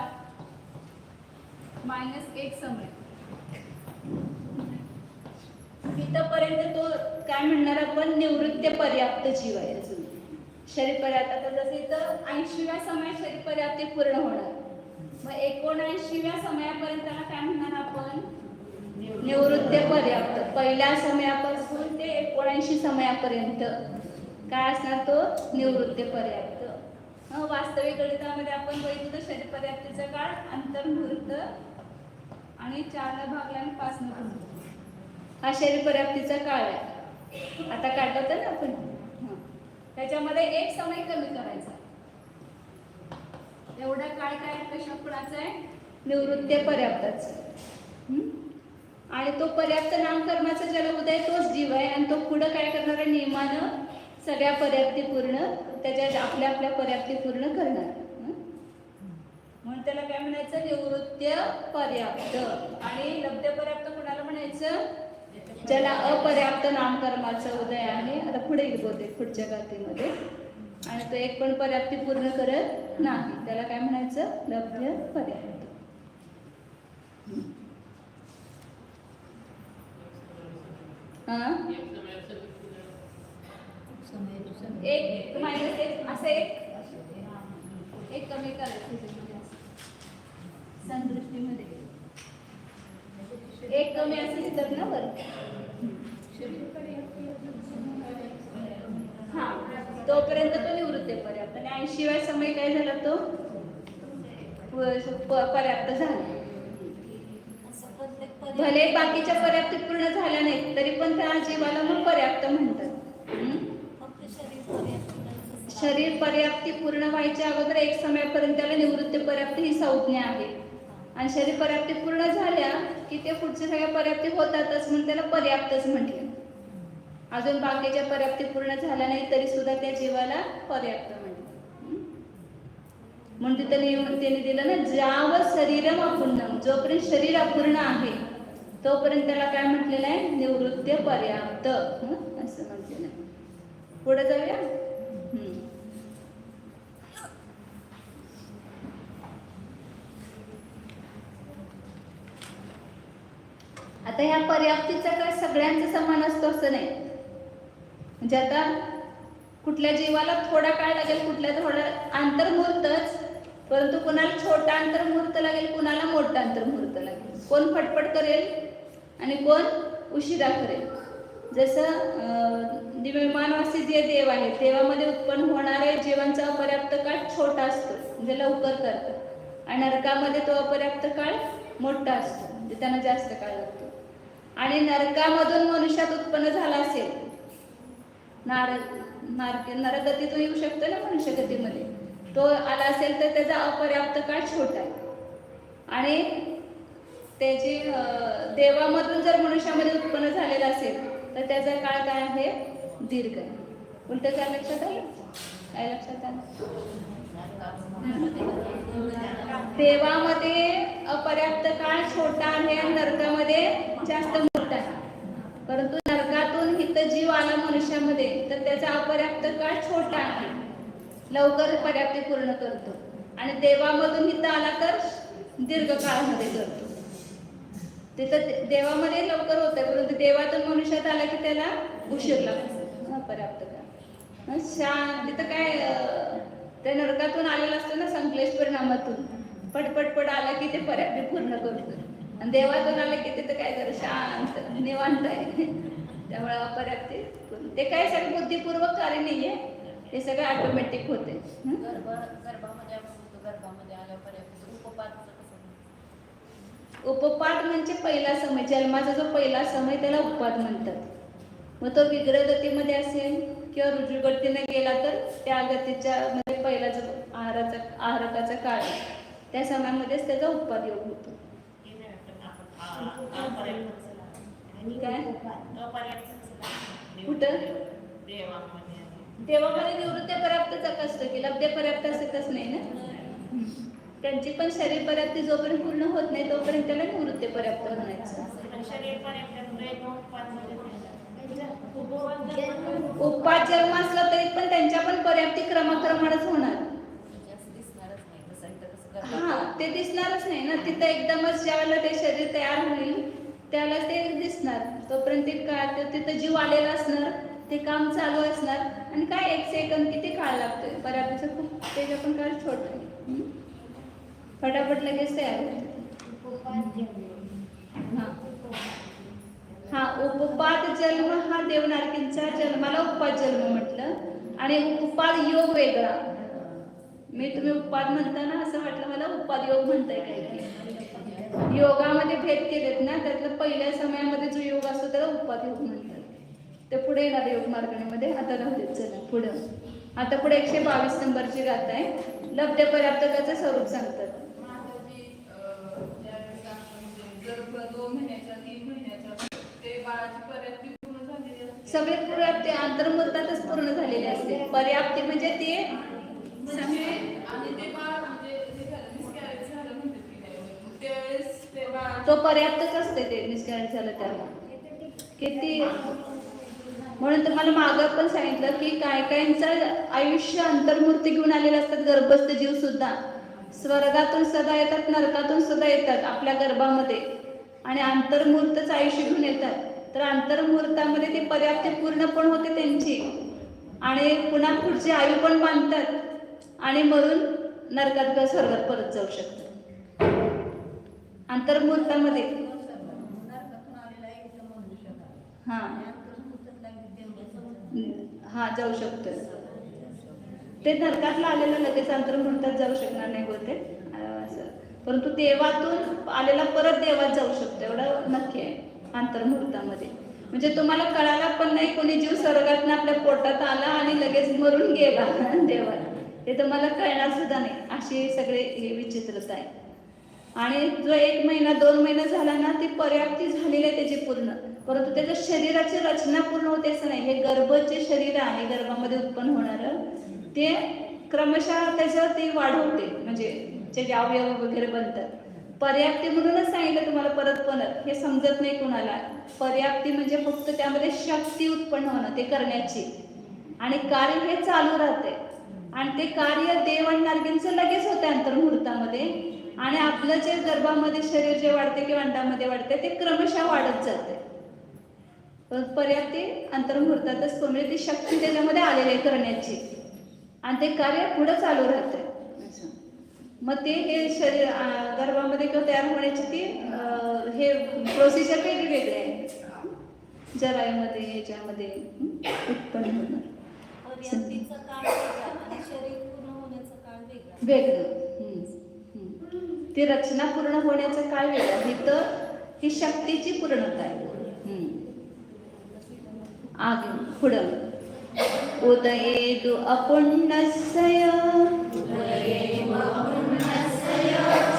-1 समय. इथपर्यंत तो काय म्हणणार आपण? निवृत्त पर्याप्त जीव आहे. अजून शरीर पर्याप्त, आता जसं इथं 80व्या समयात शरीर पर्याप्ती पूर्ण होणार, मग 79व्या समयापर्यंत काय म्हणणार आपण? निवृत्ती पर्याप्त पहिल्या समयापासून ते 79 समयापर्यंत काय असणार तो निवृत्ती पर्याप्त. वास्तविक गणितामध्ये आपण बघितलं शरीर पर्याप्तीचा काळ अंतर्मुहूर्त आणि 4 न भागला आणि 5 न भागला हा शरीर पर्याप्तीचा काळ आहे. आता काढलं ना आपण त्याच्यामध्ये एक समय कमी करायचा. एवढा काळ काय कशा कुणाचा आहे निवृत्ती पर्याप्ताचा. आणि तो पर्याप्त नामकर्माचा ज्याला उदय तोच जीव आहे आणि तो पुढे काय करणार आहे नियमानं सगळ्या पर्याप्ती पूर्ण त्याच्या आपल्या आपल्या पर्याप्ती पूर्ण करणार. म्हणून त्याला काय म्हणायचं निवृत्ती पर्याप्त. आणि लब्ध पर्याप्त कुणाला म्हणायचं ज्याला अपर्याप्त नामकर्माचा उदय आहे. आता पुढे बोलते पुढच्या गाथेमध्ये. आणि तो एक पण पर्याप्ती पूर्ण करत नाही त्याला काय म्हणायचं लब्ध पर्याप्त. एक मायनस एक असं एक कमी करायचं संदृष्टीमध्ये एक कमी असेल तर ना बरं हा तोपर्यंत तो निवृत्ती पर्याप्त. आणि 80व्या समय काय झाला तो पर्याप्त झाला. भले बाकीच्या पर्याप्ती पूर्ण झाल्या नाहीत तरी पण त्या जीवाला मग पर्याप्त म्हणतात. शरीर पर्याप्ती पूर्ण व्हायच्या अगोदर एक समयापर्यंत त्याला निवृत्ती पर्याप्ती ही संज्ञा आहे. आणि शरीर पर्याप्ती पूर्ण झाल्या की ते पुढच्या सगळ्या पर्याप्ती होतातच म्हणून त्याला पर्याप्तच म्हटलं. अजून बाकीच्या पर्याप्ती पूर्ण झाल्या नाही तरी सुद्धा त्या जीवाला पर्याप्त म्हटलं. म्हणून तिथं त्याने दिलं ना ज्याव शरीरम अपूर्णम जोपर्यंत शरीर अपूर्ण आहे तोपर्यंत त्याला काय म्हटलेलं आहे निवृत्ती पर्याप्त असं म्हटलेलं आहे. पुढे जाऊया. आता ह्या पर्याप्तीचा काय सगळ्यांचं समान असतो असं नाही. म्हणजे आता कुठल्या जीवाला थोडा काळ लागेल कुठल्या थोडा अंतर्मुहूर्तच परंतु कुणाला छोटा अंतर्मुहूर्त लागेल कुणाला मोठा अंतर्मुहूर्त लागेल. कोण फटफट करेल आणि कोण उशिरा करेल. जसं दिव्यमानवासी जे देव आहेत देवामध्ये उत्पन्न होणारे जीवांचा अपर्याप्त काळ छोटा असतो म्हणजे लवकर करतात. आणि नरकामध्ये तो अपर्याप्त काळ मोठा असतो म्हणजे त्यांना जास्त काळ लागतो. आणि नरकामधून मनुष्यात उत्पन्न झाला असेल नरगतीतून येऊ शकतो ना मनुष्यगतीमध्ये तो आला असेल तर त्याचा अपर्याप्त काळ छोटा आहे. आणि त्याची देवामधून जर मनुष्यामध्ये उत्पन्न झालेला असेल तर त्याचा काळ काय आहे दीर्घ आहे. उलट काय लक्षात आलं काय लक्षात आलं देवामध्ये अपर्याप्त काळ छोटा आहे आणि नरकामध्ये जास्त मोठा आहे. परंतु नरकातून हित जीव आला मनुष्यामध्ये तर त्याचा अपर्याप्त काळ छोटा आहे लवकर पर्याप्ती पूर्ण करतो. आणि देवामधून हित आला तर दीर्घ काळामध्ये करतो. तिथं देवामध्ये लवकर होत आहे परंतु देवातून मनुष्यात आला की त्याला उशीर लागतो अपर्याप्त काळ. तिथं काय त्या नरकातून आलेला असतो ना संकलेश परिणामातून पटपटपट आला की ते पर्याप्ती पूर्ण करतो. आणि देवातून आलं की तिथं काय कर शांत निवांत आहे त्यामुळे अपर्याप्ती ते काय सगळं बुद्धिपूर्वक कार्य नाहीये हे सगळं ऑटोमॅटिक होते. उपपात म्हणजे पहिला समय जन्माचा जो पहिला समय त्याला उपपात म्हणतात. मग तो विग्रहगतीमध्ये असेल किंवा रुजुगतीने गेला तर त्या गतीच्या मध्ये पहिला जो आहारकाचा काळ त्या समयामध्येच त्याचा उपपात योग होतो. काय कुठं देवामध्ये निवृत्ती पर्याप्तच असतं की लब्ध पर्याप्त असतच नाही ना. त्यांची पण शरीर पर्याप्ती जोपर्यंत पूर्ण होत नाही तोपर्यंत त्याला निवृत्ती पर्याप्त म्हणायचं. उपपात जन्म असला तरी पण त्यांच्या पण पर्याप्ती क्रमाक्रमानच होणार. हा ते दिसणारच नाही ना तिथं एकदमच ज्यावेळेला ते शरीर तयार होईल त्याला ते दिसणार. तोपर्यंत तिथं जीव आलेला असणार ते काम चालू असणार. आणि काय 1 सेकंद किती काळ लागतोय पर्याप्तीचं खूप त्याच्या पण काळ छोट आहे फटाफट लगेच तयार होते. हा, उपपाद जन्म हा देवनारकींचा जन्माला उपपाद जन्म म्हटलं आणि उपपाद योग वेगळा. तुम्ही उपपाद म्हणताना असं वाटलं मला उपपाद योग म्हणताय काय की. योगामध्ये भेद केलेत ना, त्यातलं पहिल्या समयामध्ये जो योग असतो त्याला उपपाद योग म्हणतात. ते पुढे येणार योग मार्गणीमध्ये. आता राहू देत, चला पुढं. आता पुढे 122 नंबरची गाथा आहे. लब्ध पर्याप्तकाचं स्वरूप सांगतात. गर्भ 2 महिन्याचा 3 महिन्याचा ते बाळाची पर्याप्ती पूर्ण झालेली असते. सगळे पर्याप्ती अंतर्मुहूर्तातच पूर्ण झालेले असते. पर्याप्ती म्हणजे ते आणि ते बाळ म्हणजे मिसकॅरेज झालं म्हणतात की नाही, त्यावेळेस ते बाळ तो पर्याप्तच असते. ते मिसकॅरेज झालं त्याला किती. म्हणून तुम्हाला मागं पण सांगितलं की काय काहींचं आयुष्य अंतर्मूर्ती घेऊन आलेलं असतात. गर्भस्थ जीव सुद्धा स्वर्गातून सदा येतात, नरकातून सुद्धा येतात आपल्या गर्भामध्ये आणि अंतर्मूर्तच आयुष्य घेऊन येतात. तर अंतर्मुहूर्तामध्ये ती पर्याप्ती पूर्ण पण होते त्यांची आणि पुन्हा पुढची आयु पण बांधतात आणि मरून नरकात किंवा स्वर्गात परत जाऊ शकतात. अंतर्मुहूर्तामध्ये हा जाऊ शकतो. ते नरकातला आलेलं लगेच अंतर्मुहूर्तात जाऊ शकणार नाही होते असं, परंतु देवातून आलेला परत देवात जाऊ शकतो एवढं नक्की आहे अंतर्मुहूर्तामध्ये. म्हणजे तुम्हाला कळायला पण नाही कोणी जीव स्वर्गातून आपल्या पोटात आला आणि लगेच मरून गेला देवात, ते तुम्हाला कळणार सुद्धा नाही. अशी सगळे हे विचित्रता आहे. आणि जो 1 महिना 2 महिना झाला ना, ती पर्याप्ती झालेली आहे त्याची पूर्ण, परंतु त्याच्या शरीराची रचना पूर्ण होते असं नाही. हे गर्भचे शरीर आहे गर्भामध्ये उत्पन्न होणारं, ते क्रमशः त्याच्यावर ते वाढवते, म्हणजे त्याचे अवयव वगैरे बनतात. पर्याप्ती म्हणूनच सांगितलं तुम्हाला परत परत, हे समजत नाही कुणाला. पर्याप्ती म्हणजे फक्त त्यामध्ये शक्ती उत्पन्न होणं ते करण्याची, आणि कार्य हे चालू राहते. आणि ते कार्य देव आणि नारकींचं लगेच होते अंतर्मुहूर्तामध्ये, आणि आपलं जे गर्भामध्ये शरीर जे वाढते किंवा अंडामध्ये वाढते ते क्रमशः वाढत जाते. पर्याप्ती अंतर्मुहूर्तातच म्हणजे ती शक्ती त्याच्यामध्ये आलेली आहे करण्याची, आणि ते कार्य पुढे चालू राहते. मग ते हे शरीर गर्भामध्ये किंवा तयार होण्याची ती हे प्रोसिजर वेगळी वेगळी आहे. जरायूमध्ये याच्यामध्ये उत्पन्न होणार पर्याप्तीचा काळ वेगळा आणि शरीर पूर्ण होण्याचा काळ वेगळा. वेगळं. ती रचना पूर्ण होण्याचा काळ वेगळा. इथं ही शक्तीची पूर्णता आहे. आगे पुढं उदयेदु अपुण्यस्य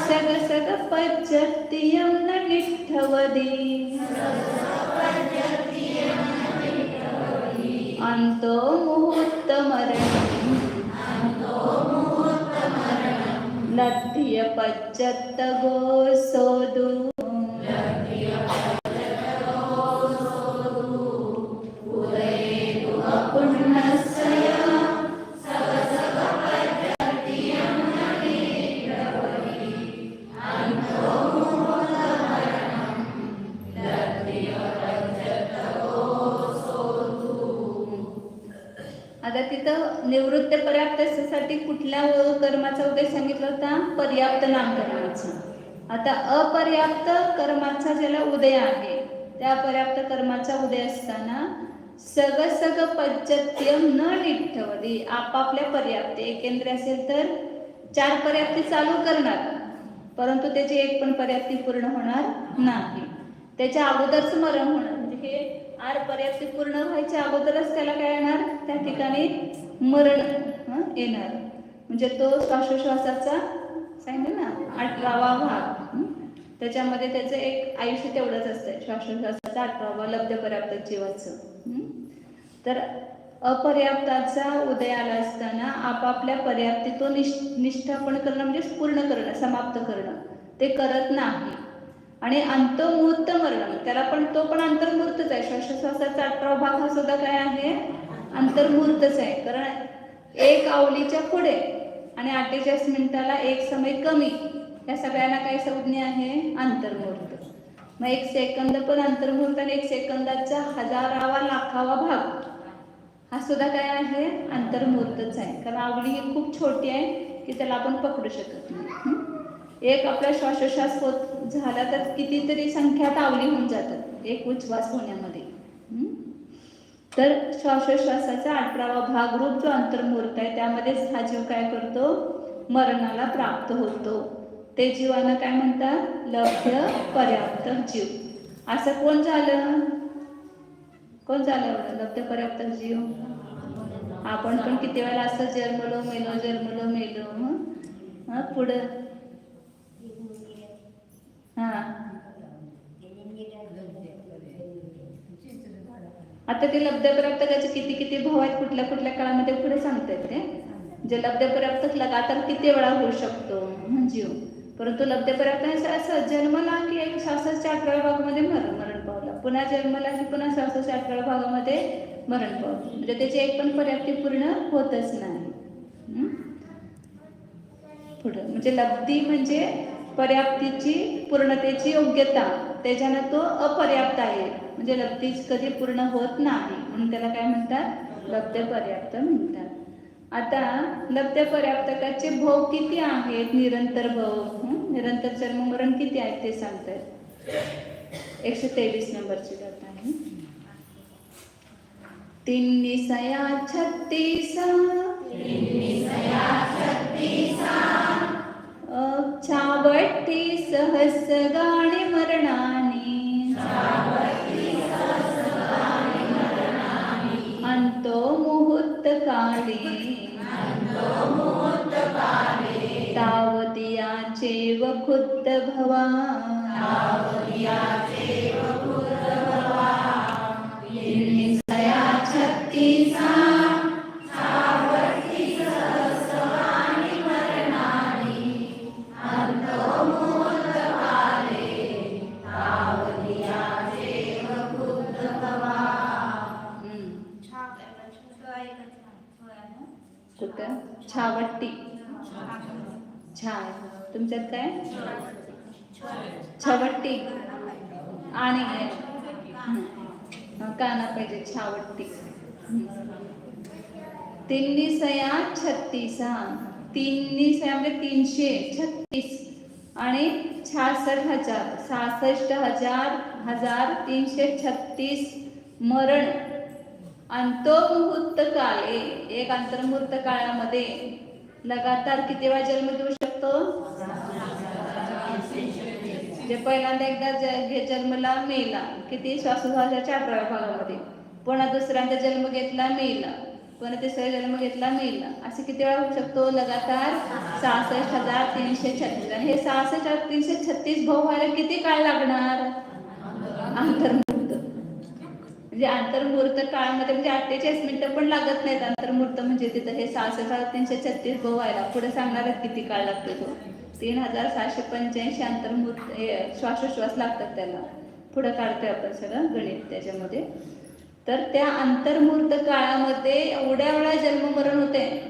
सग सग पज्जत्यं न निष्ठवदी अंतो मुहूर्तमरणं लद्ध्य पज्जत्त गोसोदु आता तिथं निवृत्त पर्याप्तसाठी कुठल्या कर्माचा उदय सांगितला होता? पर्याप्त नामकरणाचा. आता अपर्याप्त कर्माचा ज्याला उदय आहे त्या पर्याप्त कर्माचा उदय असताना सग सग पज्जत्यं न निष्ठवदी आपापल्या पर्याप्ती, एकेंद्र असेल तर 4 पर्याप्ती चालू करणार, परंतु त्याची एक पण पर्याप्ती पूर्ण होणार नाही. त्याच्या अगोदरच मरण होणार. म्हणजे हे 8 पर्याप्ती पूर्ण व्हायच्या अगोदरच त्याला काय येणार? त्या ठिकाणी मरण येणार. म्हणजे तो श्वासोश्वासाचा सांगितलं ना 18वा भाग, त्याच्यामध्ये त्याचं एक आयुष्य तेवढंच असतं श्वासोश्वासाचा 18वा लब्ध पर्याप्त जीवाचं. तर अपर्याप्ताचा उदय आला असताना आपापल्या पर्याप्ती तो निष्ठापण करणं म्हणजे पूर्ण करणं, समाप्त करणं ते करत नाही. आणि अंतर्मुहूर्त मरण त्याला पण तो पण अंतर्मुहूर्तच आहे. श्वासोश्वासाचा 18वा भाग हा सुद्धा काय आहे? अंतर्मुहूर्तच आहे. कारण 1 आवलीच्या पुढे आणि 48 मिनिटाला 1 समय कमी, या सगळ्यांना काय संज्ञा आहे? अंतर्मुहूर्त. मग 1 सेकंद पण अंतर्मुहूर्त आणि 1 सेकंदाचा 1000वा लाखावा भाग हा सुद्धा काय आहे? अंतर्मुहूर्तच आहे. कारण आवली ही खूप छोटी आहे की त्याला आपण पकडू शकत नाही. एक आपला श्वासोश्वास होत झाला तर कितीतरी संख्या तावली होऊन जातात एक उच्छ्वास होण्यामध्ये. तर श्वासोश्वासाचा 18वा भाग रूप जो अंतर्मुहूर्त आहे त्यामध्येच हा जीव काय करतो, मरणाला प्राप्त होतो. ते जीवांना काय म्हणतात, लभ्य पर्याप्त जीव. असं कोण झालं, कोण झालं एवढं लभ्य पर्याप्त जीव? आपण पण किती वेळा असं जन्मलो मेलो. पुढं हा आता ते लब्ध प्राप्तकाचे किती किती भाव आहेत कुठल्या कुठल्या काळामध्ये पुढे सांगतायत ते. जे लब्ध प्राप्त लगातार किती वेळा होऊ शकतो जीव. परंतु लब्ध प्राप्त असं जन्मला की एक श्वासाच्या 18व्या भागामध्ये मरण पावला, पुन्हा जन्मला की पुन्हा श्वासाच्या 18व्या भागामध्ये मरण पावलं, म्हणजे त्याची एक पण पर्याप्ती पूर्ण होतच नाही. पुढं म्हणजे लब्धी म्हणजे पर्याप्तीची पूर्णतेची योग्यता, त्याच्यानं तो अपर्याप्त आहे म्हणजे लब्धी कधी पूर्ण होत नाही म्हणून त्याला काय म्हणतात, लब्ध पर्याप्त म्हणतात. आता लब्ध पर्याप्तकाचे भव किती आहेत, निरंतर भव, निरंतर जन्म मरण किती आहेत ते सांगतात. 123 नंबरची गाथा आहे. 3 निसया 36 छावट्टी सहस गाणी मरणानी अंतो मुहूर्त काळी तावदियाचे व खुद्द भवा निसया 36 कुठं छावट्टी छाय तुमच्यात काय छवट्टी आणि काना पाहिजे छावट्टी. 3 निसया 36 3 निसया म्हणजे 336 आणि 66,336 मरण अंतर्मुहूर्त काळे, एक अंतर्मुहूर्त काळामध्ये लगातार किती वेळा जन्म घेऊ शकतो, जे पहिल्यांदा एकदा जन्मला मेला किती श्वासोश्वासाच्या 18व्या भागामध्ये, पुन्हा दुसऱ्यांदा जन्म घेतला मेला, पुन्हा तिसरा जन्म घेतला मेला, असे किती वेळा होऊ शकतो लगातार 66,336. आणि हे 66,336 भाव व्हायला किती काळ लागणार, अंतर्मुहूर्त म्हणजे अंतर्मुहूर्त काळामध्ये म्हणजे 48 मिनिटं पण लागत नाहीत अंतर्मुहूर्त म्हणजे तिथं हे 66,336 भाव व्हायला. पुढे सांगणार आहेत किती काळ लागतो तो, 3,785 अंतर्मुहूर्त श्वासोश्वास लागतात त्याला. पुढे काढतोय आपण सगळं गणित त्याच्यामध्ये. तर त्या अंतर्मुहूर्त काळामध्ये एवढ्या वेळा जन्म मरण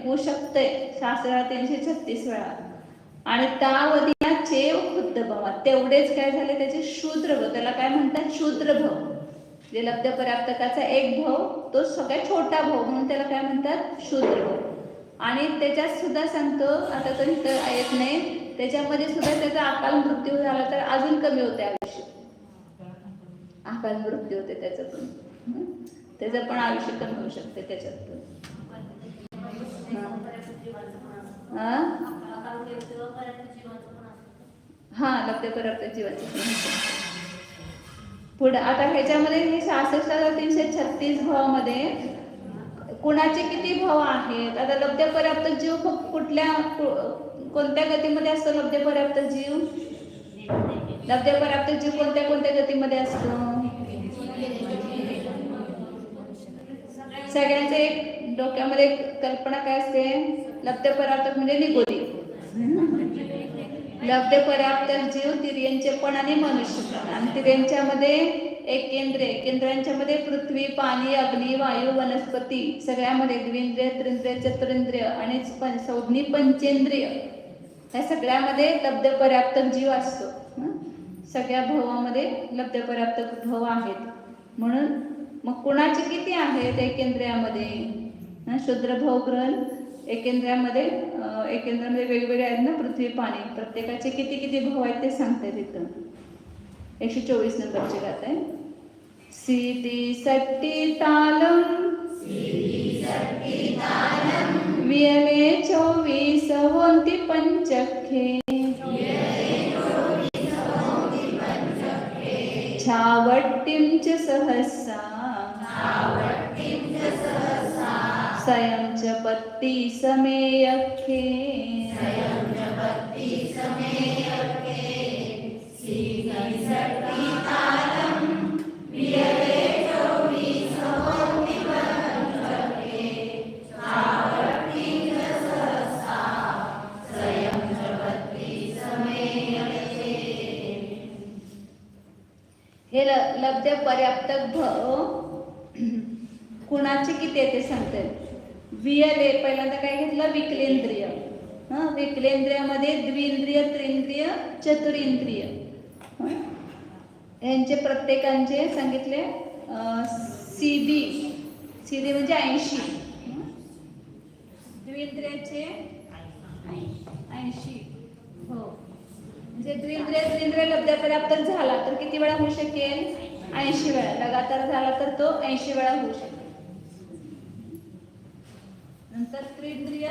होऊ शकतंय 66,336 वेळा. आणि तावदियाचे खुद्द भावा तेवढेच काय झाले त्याचे शूद्र भाव, त्याला काय म्हणतात शूद्र भाव. जे लब्ध पर्याप्तकाचा एक भाव तो सगळ्यात छोटा भाव म्हणून त्याला काय म्हणतात शूद्र भाव. आणि त्याच्यात सुद्धा सांगतो आता तो इथं येत नाही, त्याच्यामध्ये सुद्धा त्याचा अकाल मृत्यू झाला तर अजून कमी होते आयुष्य, अकाल मृत्यू होते त्याचं पण, त्याचं पण आयुष्य कमी होऊ शकते त्याच्यात पण. हा लब्ध पर्याप्त जीवाचं पुढे. आता ह्याच्यामध्ये हे 66,336 भावामध्ये कुणाचे किती भाव आहेत, आता लब्ध पर्याप्त जीव कुठल्या कोणत्या गतीमध्ये असतो, लब्ध पर्याप्त जीव कोणत्या कोणत्या गतीमध्ये असतो, सगळ्यांचे एक डोक्यामध्ये कल्पना काय असते, लब्ध पर्याप्त म्हणजे निगोरी, लब्ध पर्याप्त जीव तिर्यंचे पण आणि मनुष्य पण. आणि तिर्यंच्यामध्ये एक केंद्रांच्यामध्ये पृथ्वी, पाणी, अग्नी, वायू, वनस्पती सगळ्यामध्ये द्विंद्रिय, त्रिंद्रिय, चतुरिंद्रिय आणि संज्ञी पंचेंद्रिय ह्या सगळ्यामध्ये लब्ध पर्याप्त जीव असतो. सगळ्या भावामध्ये लब्ध पर्याप्त भाव आहेत. म्हणून मग कुणाचे किती आहेत एक केंद्रियामध्ये, शूद्र भाव ग्रहण एकेंद्रामध्ये वेगवेगळे आहेत ना, पृथ्वी पाणी, प्रत्येकाचे किती किती भाव आहेत ते सांगतायत इथं. 124 नंबरची गाथा आहे. सीती सट्टी तालम वियले 24 वोंती पंचखे छावट्टिंच सहसा सयंच पत्ती समेयखे हे लब्ध पर्याप्तक कुणाचे किती आहे ते सांगतात. वियले पहिल्यांदा काय घेतलं, विकलेंद्रिय. विकलेंद्रियामध्ये द्विंद्रिय, त्रिंद्रिय, चतुरिंद्रिय यांचे प्रत्येकांचे सांगितले सीधी म्हणजे 80, द्विंद्रियाचे 80. हो, म्हणजे त्रिंद्रिय लब्ध पर्याप्त झाला तर किती वेळा होऊ शकेल, 80 वेळा. लगातार झाला तर तो 80 वेळा होऊ शकेल. नंतर त्रिंद्रिय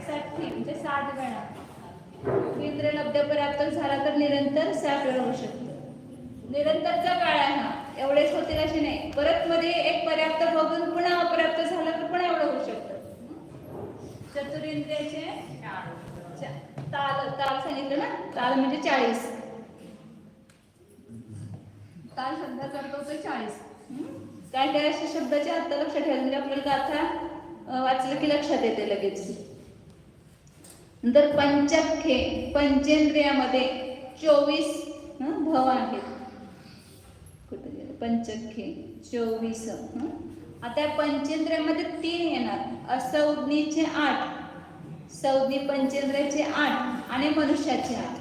60 म्हणजे 60 वेळा. त्रिंद्रिय लब्ध पर्याप्त झाला तर निरंतर 60 वेळा होऊ शकतो. निरंतरचा काळ आहे हा, एवढेच होतील असे नाही. परत मध्ये एक पर्याप्त बघून पुन्हा अपर्याप्त झाला तर पुन्हा एवढं होऊ शकतं. चतुरिंद्रियाचे ताल सांगितलं ना, ताल म्हणजे 40. ताल शब्दाचा अर्थ होतो 40. काय काय अशा शब्दाचे अर्थ लक्षात ठेवा, म्हणजे आपल्याला गाथा वाचलं की लक्षात येते लगेच. नंतर पंचखे, पंचेंद्रियामध्ये 24 भाव आहेत. कुठे गेले पंचखे 24. आता पंचेंद्रियामध्ये 3 येणार, असंज्ञेचे 8, संज्ञी पंचेंद्रियाचे 8 आणि मनुष्याचे 8.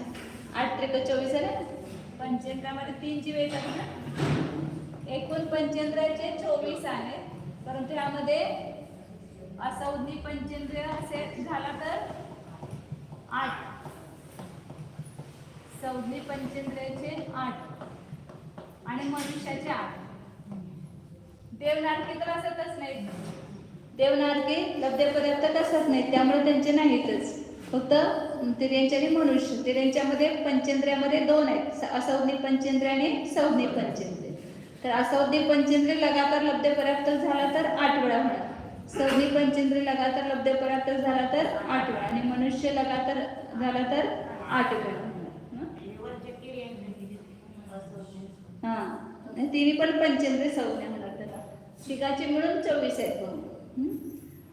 8 त्रिक 24 आहे. पंचेंद्रियामध्ये 3 जीव येतात ना, एकूण पंचेंद्रियाचे 24 आहेत. परंतु यामध्ये असंज्ञी पंचेंद्रिय असे झाला तर 8, संज्ञी पंचेंद्रियाचे 8 आणि मनुष्याचे 8. देवनारकी तर असतच नाही, देवनारकी लब्ध पर्याप्त असत नाही, त्यामुळे त्यांचे नाहीतच. फक्त तिर्यांचे आणि मनुष्य, तिर्यांच्यामध्ये पंचेंद्रियामध्ये 2 आहेत, असंज्ञी पंचेंद्रिय आणि संज्ञी पंचेंद्रिय. तर असंज्ञी पंचेंद्रिय लगातार लब्ध पर्याप्त झाला तर 8 वेळा होणार, संज्ञी पंचेंद्रिय लगातार लब्ध पर्याप्त झाला तर 8 वेळा आणि मनुष्य लगातार झाला तर 8 वेळा. हा, तिन्ही पण पंचेंद्रिय संज्ञा होणार त्याला. तिघाचे मिळून 24 आहेत.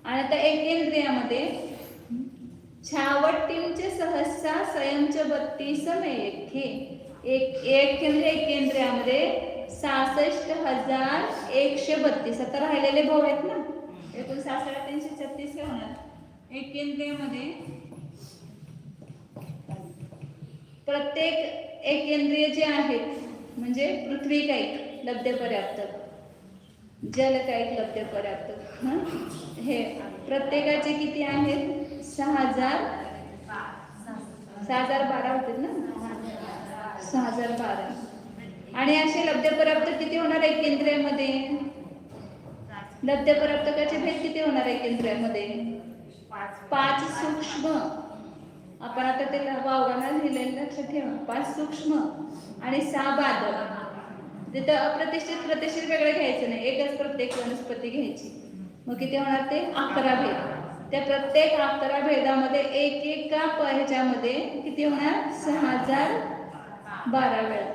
आणि आता एकेंद्रियामध्ये छावट्टिंचे सहसा सयंच 32 मेयखे. एकेंद्रियामध्ये 66,132. आता राहिलेले भाव आहेत ना, एकूण 66,336 हे होणार. एकेंद्रियामध्ये प्रत्येक एकेंद्रिय जे आहेत म्हणजे पृथ्वी कायिक लब्ध पर्याप्त, जल कायिक लब्ध पर्याप्त, हे प्रत्येकाचे किती आहेत, 6,012 होते ना, 6,012. आणि असे लब्ध पर्याप्त किती होणार एकेंद्रियामध्ये, लब्ध पर्याप्तकाचे भेद किती होणार एकेंद्रियामध्ये, 5 सूक्ष्म. आपण आता ते वावरांना लिहिलेलं लक्षात ठेवा, 5 सूक्ष्म आणि 6 बादल. तिथं अप्रतिष्ठित प्रतिष्ठित वेगळं घ्यायचं नाही, एकच प्रत्येक वनस्पती घ्यायची. मग किती होणार ते 11 भेद. त्या प्रत्येक 11 भेदामध्ये एका ह्याच्यामध्ये किती होणार 6,012 वेळा,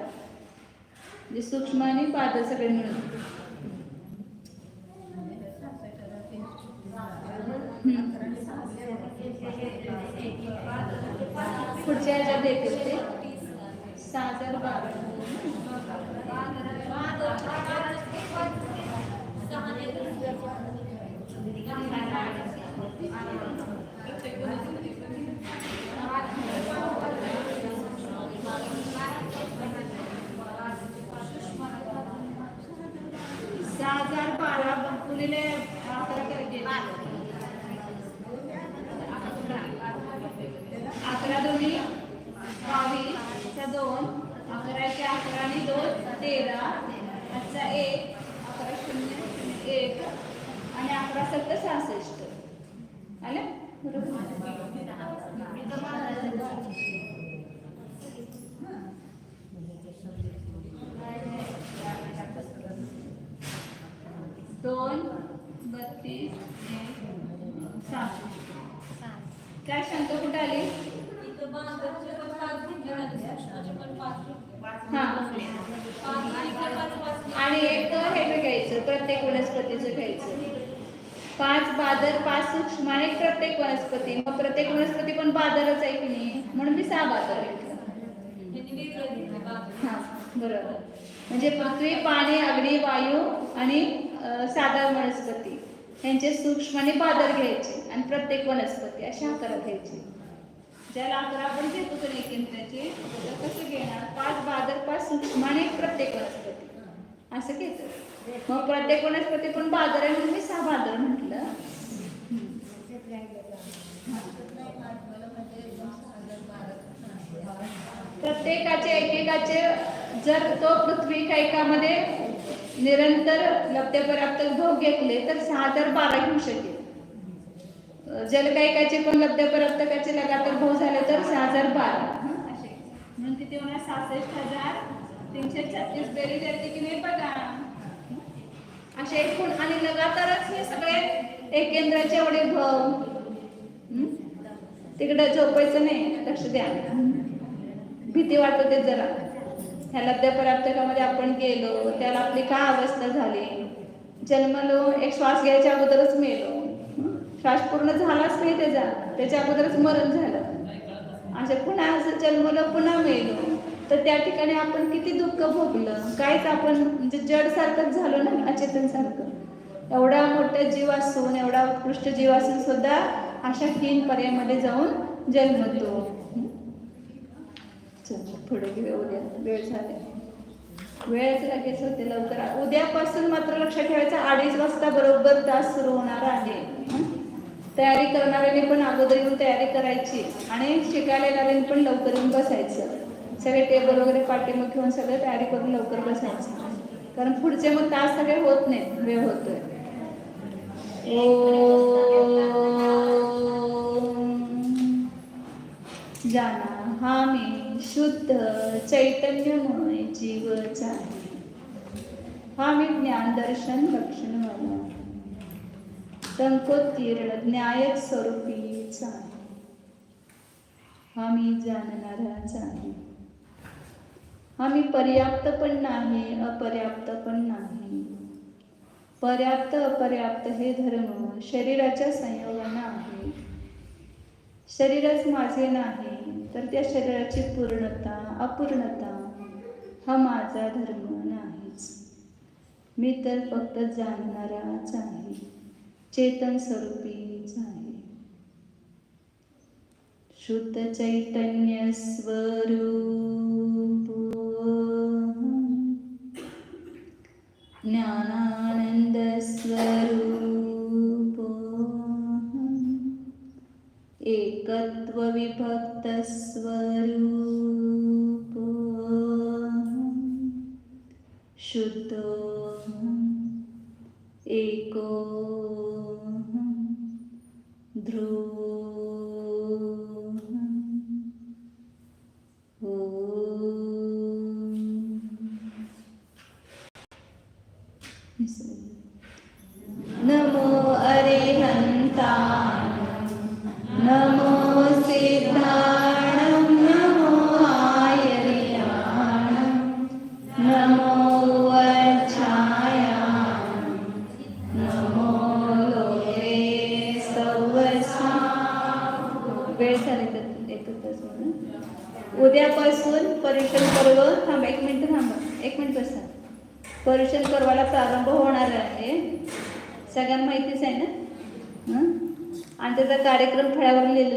म्हणजे सूक्ष्म आणि बादल सगळे मिळून. पुढच्या ह्याच्यात देतील ते 6,012. 6,012 गुणिले 11 केले. 13, आजचा 1, 11,0,01 आणि 11,766 आलं बरोबर. दोन 32, 7. काय शंका कुठे आली? इथं बांधवचे पण 5 घेतले जाते, सूक्ष्माचे पण 5 घेतले. हा 5 आणि इकडे 5 आणि एक हे घ्यायचं, प्रत्येक वनस्पतीचं घ्यायचं. 5 बादर, 5 सूक्ष्म आणि प्रत्येक वनस्पती. मग प्रत्येक वनस्पती पण बादरच आहे की नाही, म्हणून मी 6 बादर घेतलं. त्यांनी वेगळं घेतलं बांधव. हा बरोबर. म्हणजे पृथ्वी, पाणी, अग्नी, वायू आणि साधारण वनस्पती यांचे सूक्ष्म आणि बादर घ्यायचे आणि प्रत्येक वनस्पती अशी 11 घ्यायची. ज्याला 11 आपण घेतो तर केंद्राची, तर कसं घेणार? 5 बादर, 5 सूक्ष्म आणि प्रत्येक वनस्पती असं घेतो. मग प्रत्येक वनस्पती पण बादर आहे म्हणून मी 6 बादर म्हटलं. प्रत्येकाचे एकेकाचे जर तो पृथ्वी कैकामध्ये निरंतर लब्धपर्याप्त भोग घेतले तर 6,012 घेऊ शकेल. जलकायकाचे पण लब्धपर्याप्तकाचे लगातार भोग झाले तर 6,012 असे. म्हणून किती होणार? 66,336 बेरीज येते की नाही बघा. असे एकूण आणि लगातारच हे सगळे एक केंद्राचे एवढे भोग. तिकडे झोपायचं नाही, लक्ष द्या. भीती वाटते जरा. ह्या लब्धपर्याप्तकामध्ये आपण गेलो, त्याला आपली काय अवस्था झाली? जन्मलो, एक श्वास घ्यायच्या अगोदरच मेलो, श्वास पूर्ण झालाच नाही त्याच्या अगोदरच मरण झालं. असं पुन्हा असं जन्मलो, पुन्हा मेलो, तर त्या ठिकाणी आपण किती दुःख भोगलं. काहीच आपण म्हणजे जड सारखंच झालो ना, अचेतन सारखं. एवढा मोठा जीव असून, एवढा उत्कृष्ट जीव असून सुद्धा अशा 3 पर्यायामध्ये जाऊन जन्मतो. पुढे घेऊया, उद्या वेळ झाले, वेळच लगेच होते लवकर. उद्यापासून मात्र लक्षात ठेवायचं 2:30 वाजता बरोबर तास सुरू होणार आहे. तयारी करणाऱ्यांनी पण अगोदर येऊन तयारी करायची आणि शिकायला येणाऱ्यांनी पण लवकर येऊन बसायचं. सगळे टेबल वगैरे पाठीमागे घेऊन सगळं तयारी करून लवकर बसायचं, कारण पुढचे मग तास सगळे होत नाहीत, वेळ होतोय. जाना हा मी शुद्ध चैतन्यमय जीवच आहे. हा मी ज्ञान दर्शन लक्षणवाला संकोतीर्ण न्यायक स्वरूपीच आहे. हा मी जाणणाराच आहे. हा मी पर्याप्त पण नाही, अपर्याप्त पण नाही. पर्याप्त अपर्याप्त हे धर्म शरीराच्या संयोगानं आहे. शरीरच माझे नाही, तर त्या शरीराची पूर्णता अपूर्णता हा माझा धर्म नाहीच. मी तर फक्त जाणणाराच आहे, चेतन स्वरूपीच आहे. शुद्ध चैतन्य स्वरूप ज्ञानानंद स्वरूप एकत्व विभक्त स्वरूप शुद्ध एको ध्रुव नमो अरिहंता नमो सिद्धाणं नमो आयर्याणं नमो वच्छाया नमो लोके सवसा. वेळ झाली तर एकच म्हणून उद्यापासून पर्युषण पर्व थांबा, 1 मिनिट थांबा, 1 मिनिट बसा. पर्युषण पर्वाला प्रारंभ होणार आहे, सगळ्यांना माहितीच आहे ना. आणि त्याचा कार्यक्रम फळ्यावर लिहिलेला